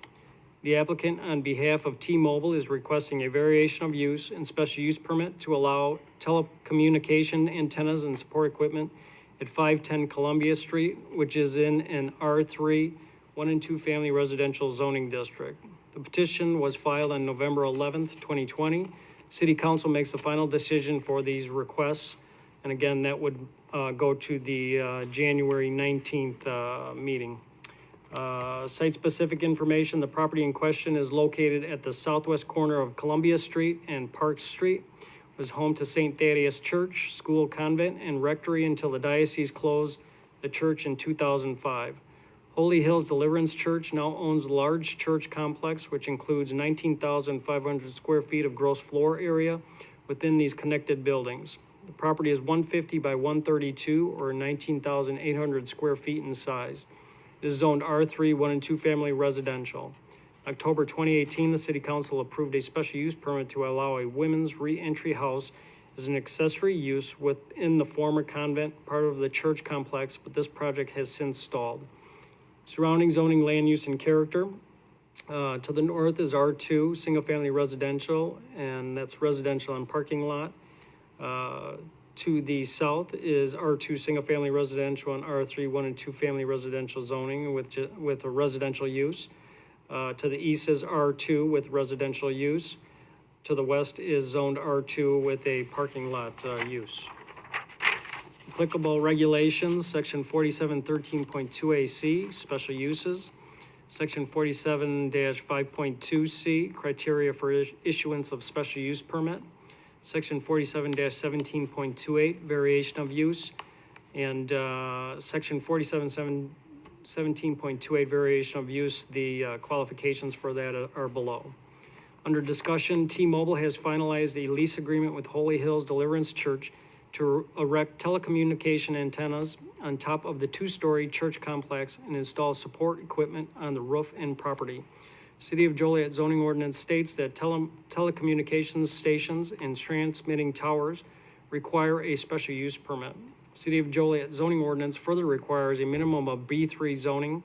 The applicant, on behalf of T-Mobile, is requesting a variation of use and special use permit to allow telecommunication antennas and support equipment at 510 Columbia Street, which is in an R3, 1 and 2 family residential zoning district. The petition was filed on November 11th, 2020. City Council makes the final decision for these requests. And again, that would go to the January 19th meeting. Site-specific information, the property in question is located at the southwest corner of Columbia Street and Park Street. It was home to St. Thaddeus Church, school, convent, and rectory until the diocese closed the church in 2005. Holy Hills Deliverance Church now owns a large church complex, which includes 19,500 square feet of gross floor area within these connected buildings. The property is 150 by 132, or 19,800 square feet in size. It is zoned R3, 1 and 2 family residential. October 2018, the City Council approved a special use permit to allow a women's re-entry house as an accessory use within the former convent, part of the church complex, but this project has since stalled. Surrounding zoning, land use, and character. To the north is R2, single-family residential, and that's residential and parking lot. To the south is R2 single-family residential and R3 1 and 2 family residential zoning with a residential use. To the east is R2 with residential use. To the west is zoned R2 with a parking lot use. Applicable regulations, section 4713.2AC, special uses. Section 47-5.2C, criteria for issuance of special use permit. Section 47-17.28, variation of use, and Section 47-17.28, variation of use, the qualifications for that are below. Under discussion, T-Mobile has finalized a lease agreement with Holy Hills Deliverance Church to erect telecommunication antennas on top of the 2-story church complex and install support equipment on the roof and property. City of Joliet zoning ordinance states that telecommunications stations and transmitting towers require a special use permit. City of Joliet zoning ordinance further requires a minimum of B3 zoning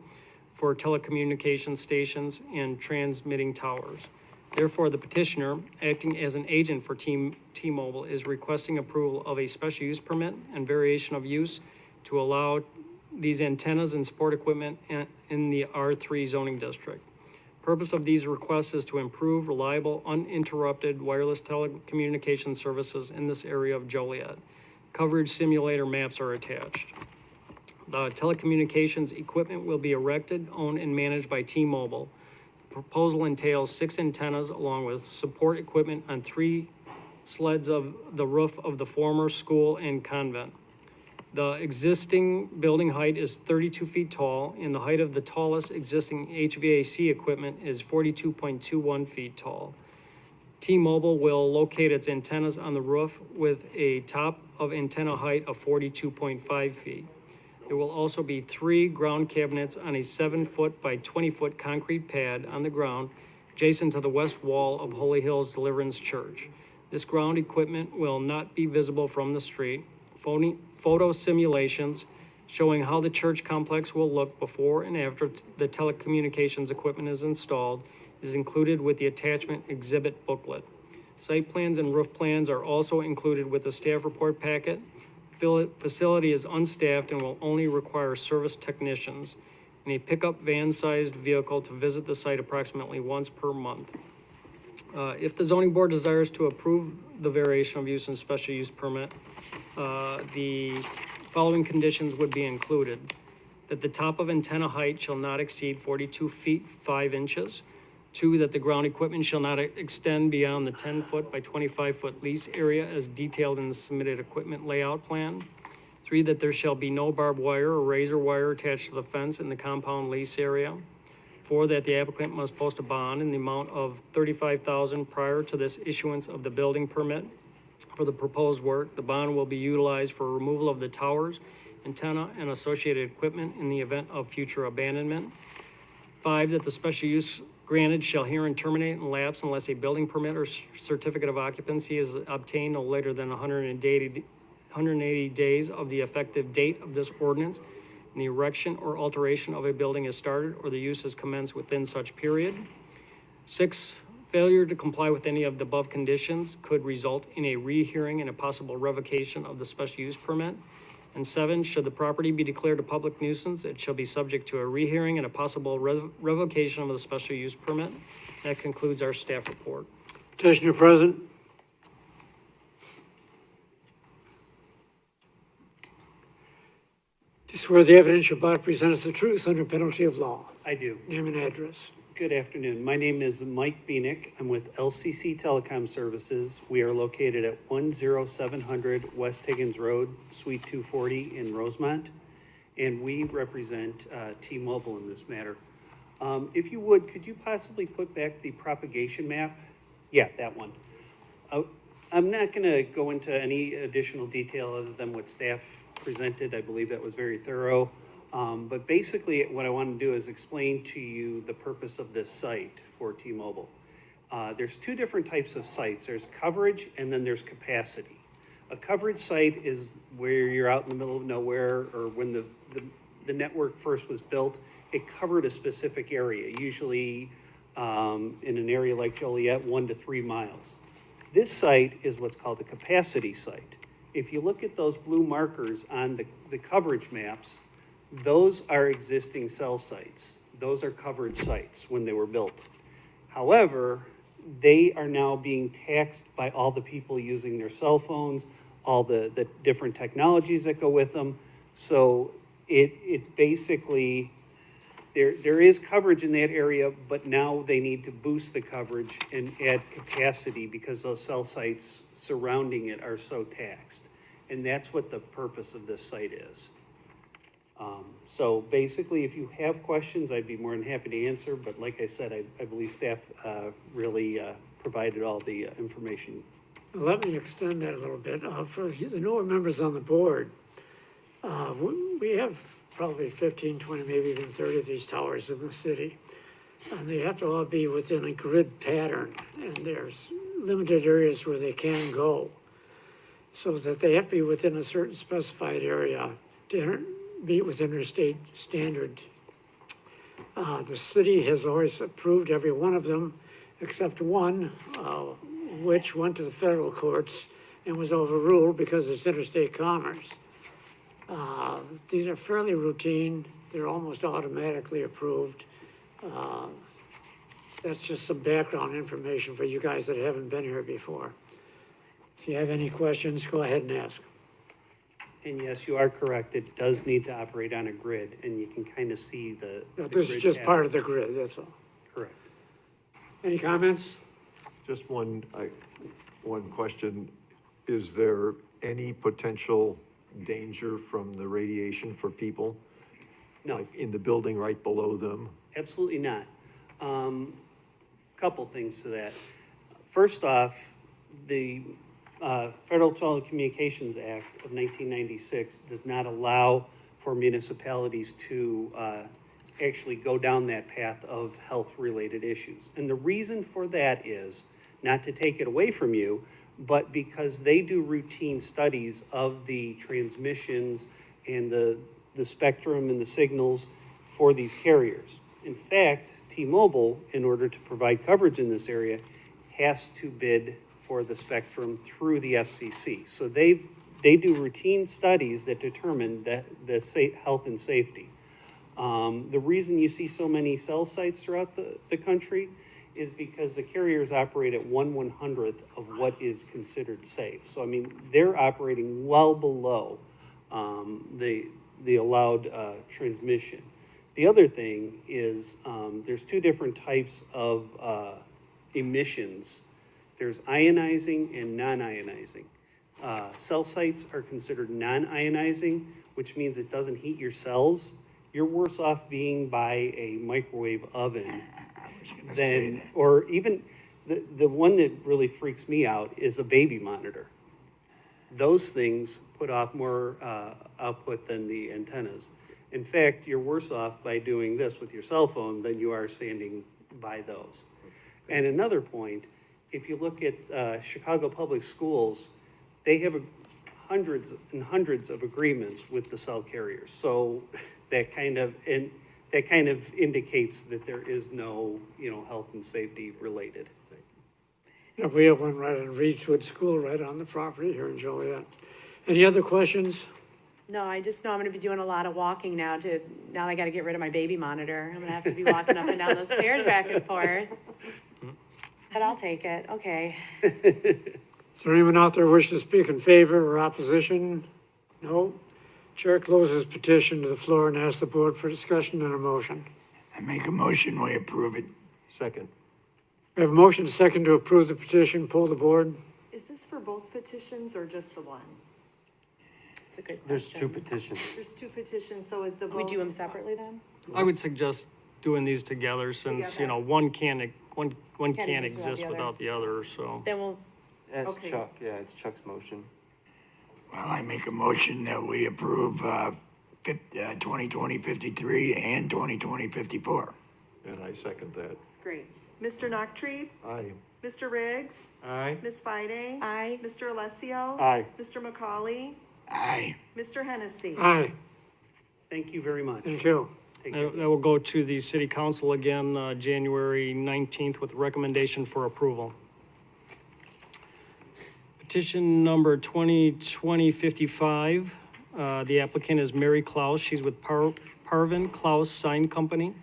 for telecommunications stations and transmitting towers. Therefore, the petitioner, acting as an agent for T-Mobile, is requesting approval of a special use permit and variation of use to allow these antennas and support equipment in the R3 zoning district. Purpose of these requests is to improve reliable, uninterrupted wireless telecommunication services in this area of Joliet. Coverage simulator maps are attached. The telecommunications equipment will be erected, owned, and managed by T-Mobile. The proposal entails 6 antennas along with support equipment on 3 sleds of the roof of the former school and convent. The existing building height is 32 feet tall, and the height of the tallest existing HVAC equipment is 42.21 feet tall. T-Mobile will locate its antennas on the roof with a top of antenna height of 42.5 feet. There will also be 3 ground cabinets on a 7-foot by 20-foot concrete pad on the ground adjacent to the west wall of Holy Hills Deliverance Church. This ground equipment will not be visible from the street. Photo simulations showing how the church complex will look before and after the telecommunications equipment is installed is included with the attachment exhibit booklet. Site plans and roof plans are also included with the staff report packet. Facility is unstaffed and will only require service technicians in a pickup van-sized vehicle to visit the site approximately once per month. If the zoning board desires to approve the variation of use and special use permit, the following conditions would be included: that the top of antenna height shall not exceed 42 feet 5 inches. 2, that the ground equipment shall not extend beyond the 10-foot by 25-foot lease area as detailed in the submitted equipment layout plan. 3, that there shall be no barbed wire or razor wire attached to the fence in the compound lease area. 4, that the applicant must post a bond in the amount of $35,000 prior to this issuance of the building permit for the proposed work. The bond will be utilized for removal of the towers, antenna, and associated equipment in the event of future abandonment. 5, that the special use granted shall herein terminate and lapse unless a building permit or certificate of occupancy is obtained no later than 180 days of the effective date of this ordinance, and the erection or alteration of a building is started or the use is commenced within such period. 6, failure to comply with any of the above conditions could result in a rehearing and a possible revocation of the special use permit. And 7, should the property be declared a public nuisance, it shall be subject to a rehearing and a possible revocation of the special use permit. That concludes our staff report. Petitioner present. Do you swear the evidence you're about to present is the truth under penalty of law? I do. Name and address. Good afternoon. My name is Mike Beanick. I'm with LCC Telecom Services. We are located at 10700 West Higgins Road, Suite 240 in Rosemont, and we represent T-Mobile in this matter. If you would, could you possibly put back the propagation map? Yeah, that one. I'm not going to go into any additional detail other than what staff presented. I believe that was very thorough. But basically, what I want to do is explain to you the purpose of this site for T-Mobile. There's 2 different types of sites. There's coverage and then there's capacity. A coverage site is where you're out in the middle of nowhere, or when the network first was built, it covered a specific area, usually in an area like Joliet, 1 to 3 miles. This site is what's called a capacity site. If you look at those blue markers on the coverage maps, those are existing cell sites. Those are coverage sites when they were built. However, they are now being taxed by all the people using their cell phones, all the different technologies that go with them. So it basically, there is coverage in that area, but now they need to boost the coverage and add capacity because those cell sites surrounding it are so taxed. And that's what the purpose of this site is. So basically, if you have questions, I'd be more than happy to answer. But like I said, I believe staff really provided all the information. Let me extend that a little bit. For the newer members on the board, we have probably 15, 20, maybe even 30 of these towers in the city. And they have to all be within a grid pattern. And there's limited areas where they can go. So that they have to be within a certain specified area to be within their state standard. The city has always approved every one of them, except one, which went to the federal courts and was overruled because it's interstate commerce. These are fairly routine. They're almost automatically approved. That's just some background information for you guys that haven't been here before. If you have any questions, go ahead and ask. And yes, you are correct. It does need to operate on a grid, and you can kind of see the This is just part of the grid, that's all. Correct. Any comments? Just one question. Is there any potential danger from the radiation for people? No. Like in the building right below them? Absolutely not. Couple things to that. First off, the Federal Telecommunications Act of 1996 does not allow for municipalities to actually go down that path of health-related issues. And the reason for that is, not to take it away from you, but because they do routine studies of the transmissions and the spectrum and the signals for these carriers. In fact, T-Mobile, in order to provide coverage in this area, has to bid for the spectrum through the FCC. So they do routine studies that determine the health and safety. The reason you see so many cell sites throughout the country is because the carriers operate at 1/100th of what is considered safe. So, I mean, they're operating well below the allowed transmission. The other thing is there's two different types of emissions. There's ionizing and non-ionizing. Cell sites are considered non-ionizing, which means it doesn't heat your cells. You're worse off being by a microwave oven than, or even the one that really freaks me out is a baby monitor. Those things put off more output than the antennas. In fact, you're worse off by doing this with your cell phone than you are standing by those. And another point, if you look at Chicago Public Schools, they have hundreds and hundreds of agreements with the cell carriers. So that kind of indicates that there is no, health and safety related. Yeah, we have one right on Reedswood School, right on the property here in Joliet. Any other questions? No, I just know I'm gonna be doing a lot of walking now I gotta get rid of my baby monitor. I'm gonna have to be walking up and down those stairs back and forth. But I'll take it, okay. Is there anyone out there wishing to speak in favor or opposition? No? Chair closes petition to the floor and asks the board for discussion and a motion. I make a motion, we approve it. Second. We have a motion and a second to approve the petition. Poll the board. Is this for both petitions or just the one? It's a good question. There's two petitions. There's two petitions, so is the vote? We do them separately then? I would suggest doing these together since, one can't exist exist without without the the other, so. Then we'll, That's Okay. Chuck, yeah, it's Chuck's motion. Well, I make a motion that we approve 2020-53 and 2020-54. And I second that. Great. Mr. Noctree? Aye. Mr. Riggs? Aye. Ms. Fide? aye. Mr. Alessio? Aye. Mr. McCauley? Aye. Mr. Hennessy? Aye, Thank you very much. thank you. Take care. That will go to the city council again, January 19th with recommendation for approval. Petition number 2020-55. The applicant is Mary Klaus. She's with Parvin Klaus Sign Company.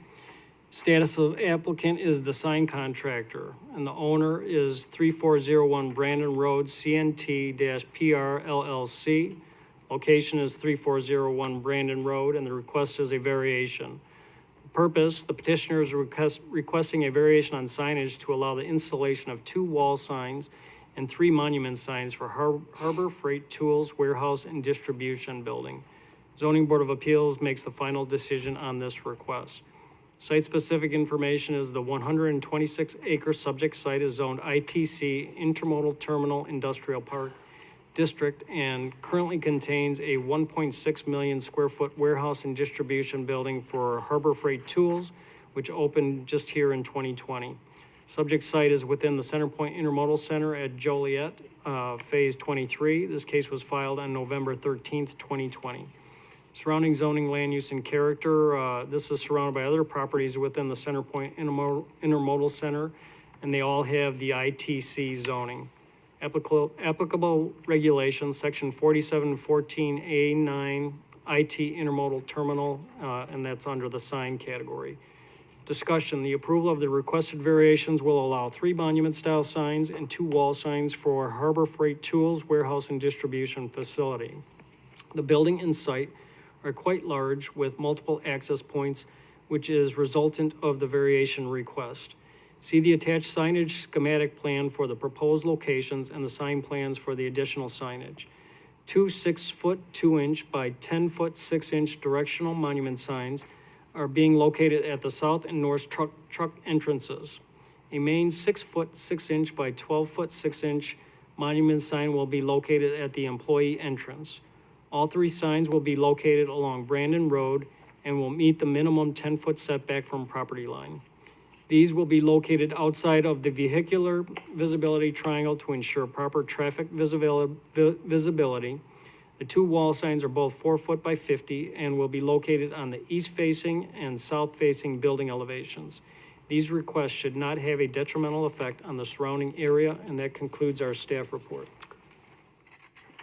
Status of applicant is the sign contractor, and the owner is 3401 Brandon Road, CNT-PR LLC. Location is 3401 Brandon Road, and the request is a variation. Purpose, the petitioner is requesting a variation on signage to allow the installation of 2 wall signs and 3 monument signs for Harbor Freight Tools Warehouse and Distribution Building. Zoning Board of Appeals makes the final decision on this request. Site-specific information is the 126-acre subject site is zoned ITC, Intermodal Terminal Industrial Park District, and currently contains a 1.6 million square foot warehouse and distribution building for Harbor Freight Tools, which opened just here in 2020. Subject site is within the Centerpoint Intermodal Center at Joliet, Phase 23. This case was filed on November 13th, 2020. Surrounding zoning, land use, and character, this is surrounded by other properties within the Centerpoint Intermodal Center, and they all have the ITC zoning. Applicable regulations, section 4714A9, IT Intermodal Terminal, and that's under the sign category. Discussion, the approval of the requested variations will allow 3 monument-style signs and 2 wall signs for Harbor Freight Tools Warehouse and Distribution Facility. The building and site are quite large with multiple access points, which is resultant of the variation request. See the attached signage schematic plan for the proposed locations and the sign plans for the additional signage. 2 6-foot 2-inch by 10-foot 6-inch directional monument signs are being located at the south and north truck entrances. A main 6-foot 6-inch by 12-foot 6-inch monument sign will be located at the employee entrance. All 3 signs will be located along Brandon Road and will meet the minimum 10-foot setback from property line. These will be located outside of the vehicular visibility triangle to ensure proper traffic visibility. The 2 wall signs are both 4 foot by 50 and will be located on the east-facing and south-facing building elevations. These requests should not have a detrimental effect on the surrounding area, and that concludes our staff report.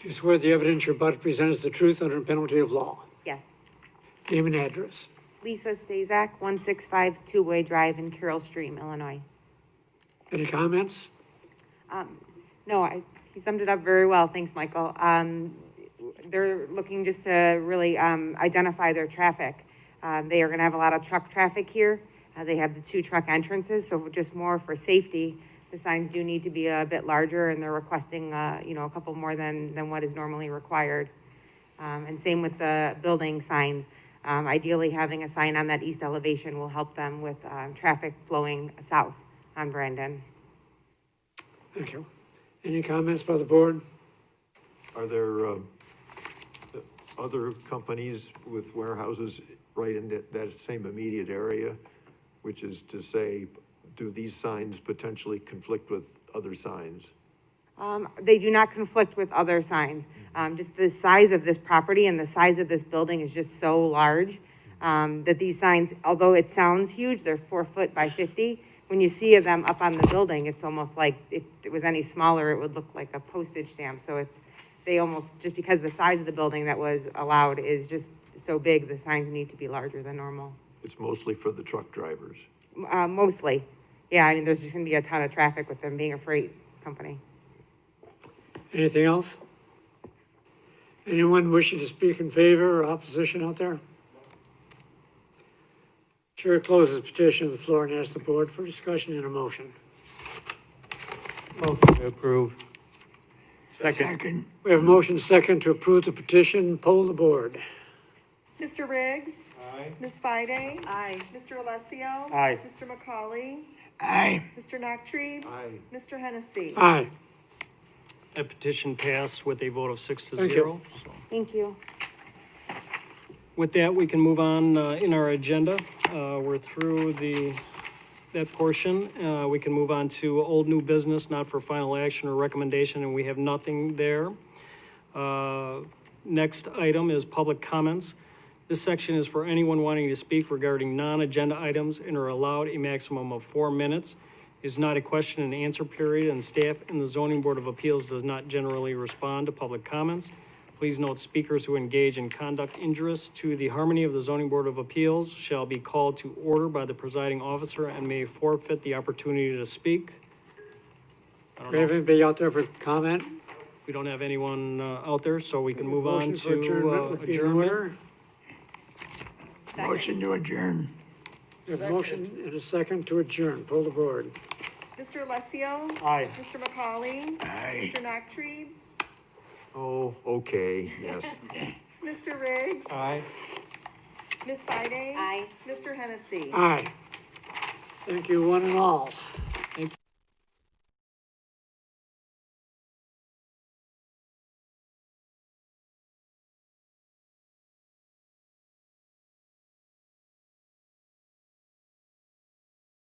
Do you swear the evidence you're about to present is the truth under penalty of law? Yes. Name and address. Lisa Stazak, 165 Two-Way Drive in Carroll Stream, Illinois. Any comments? No, he summed it up very well. Thanks, Michael. They're looking just to really identify their traffic. They are going to have a lot of truck traffic here. They have the 2 truck entrances, so just more for safety. The signs do need to be a bit larger, and they're requesting, a couple more than what is normally required. And same with the building signs. Ideally, having a sign on that east elevation will help them with traffic flowing south on Brandon. Thank you. Any comments by the board? Are there other companies with warehouses right in that same immediate area? Which is to say, do these signs potentially conflict with other signs? They do not conflict with other signs. Just the size of this property and the size of this building is just so large that these signs, although it sounds huge, they're 4 foot by 50. When you see them up on the building, it's almost like if it was any smaller, it would look like a postage stamp. So they almost, just because the size of the building that was allowed is just so big, the signs need to be larger than normal. It's mostly for the truck drivers. Mostly. Yeah, I mean, there's just gonna be a ton of traffic with them being a freight company. Anything else? Anyone wishing to speak in favor or opposition out there? Chair closes petition to the floor and asks the board for discussion and a motion. Motion to approve. Second. We have a motion second to approve the petition. Poll the board. Mr. Riggs? Aye. Ms. Fide? Aye. Mr. Alessio? Aye. Mr. McCauley? Aye. Mr. Nachtrieb? Aye. Mr. Hennessy? Aye. That petition passed with a vote of 6 to Thank 0. you. So Thank you. with that, we can move on in our agenda. We're through that portion. We can move on to old new business, not for final action or recommendation, and we have nothing there. Next item is public comments. This section is for anyone wanting to speak regarding non-agenda items and are allowed a maximum of 4 minutes. It is not a question and answer period, and staff in the Zoning Board of Appeals does not generally respond to public comments. Please note, speakers who engage in conduct injurious to the harmony of the Zoning Board of Appeals shall be called to order by the presiding officer and may forfeit the opportunity to speak. I don't Do we have know. anybody out there for comment? We don't have anyone out there, so we can move on Motion for adjournment to would be in adjournment. order. Motion to adjourn. We have a motion and a second to adjourn. Poll the board. Mr. Alessio? Aye. Mr. McCauley? Aye. Mr. Nachtrieb? Oh, okay, yes. Mr. Riggs? Aye. Ms. Fide? Aye. Mr. Hennessy? Aye. Thank you, one and all.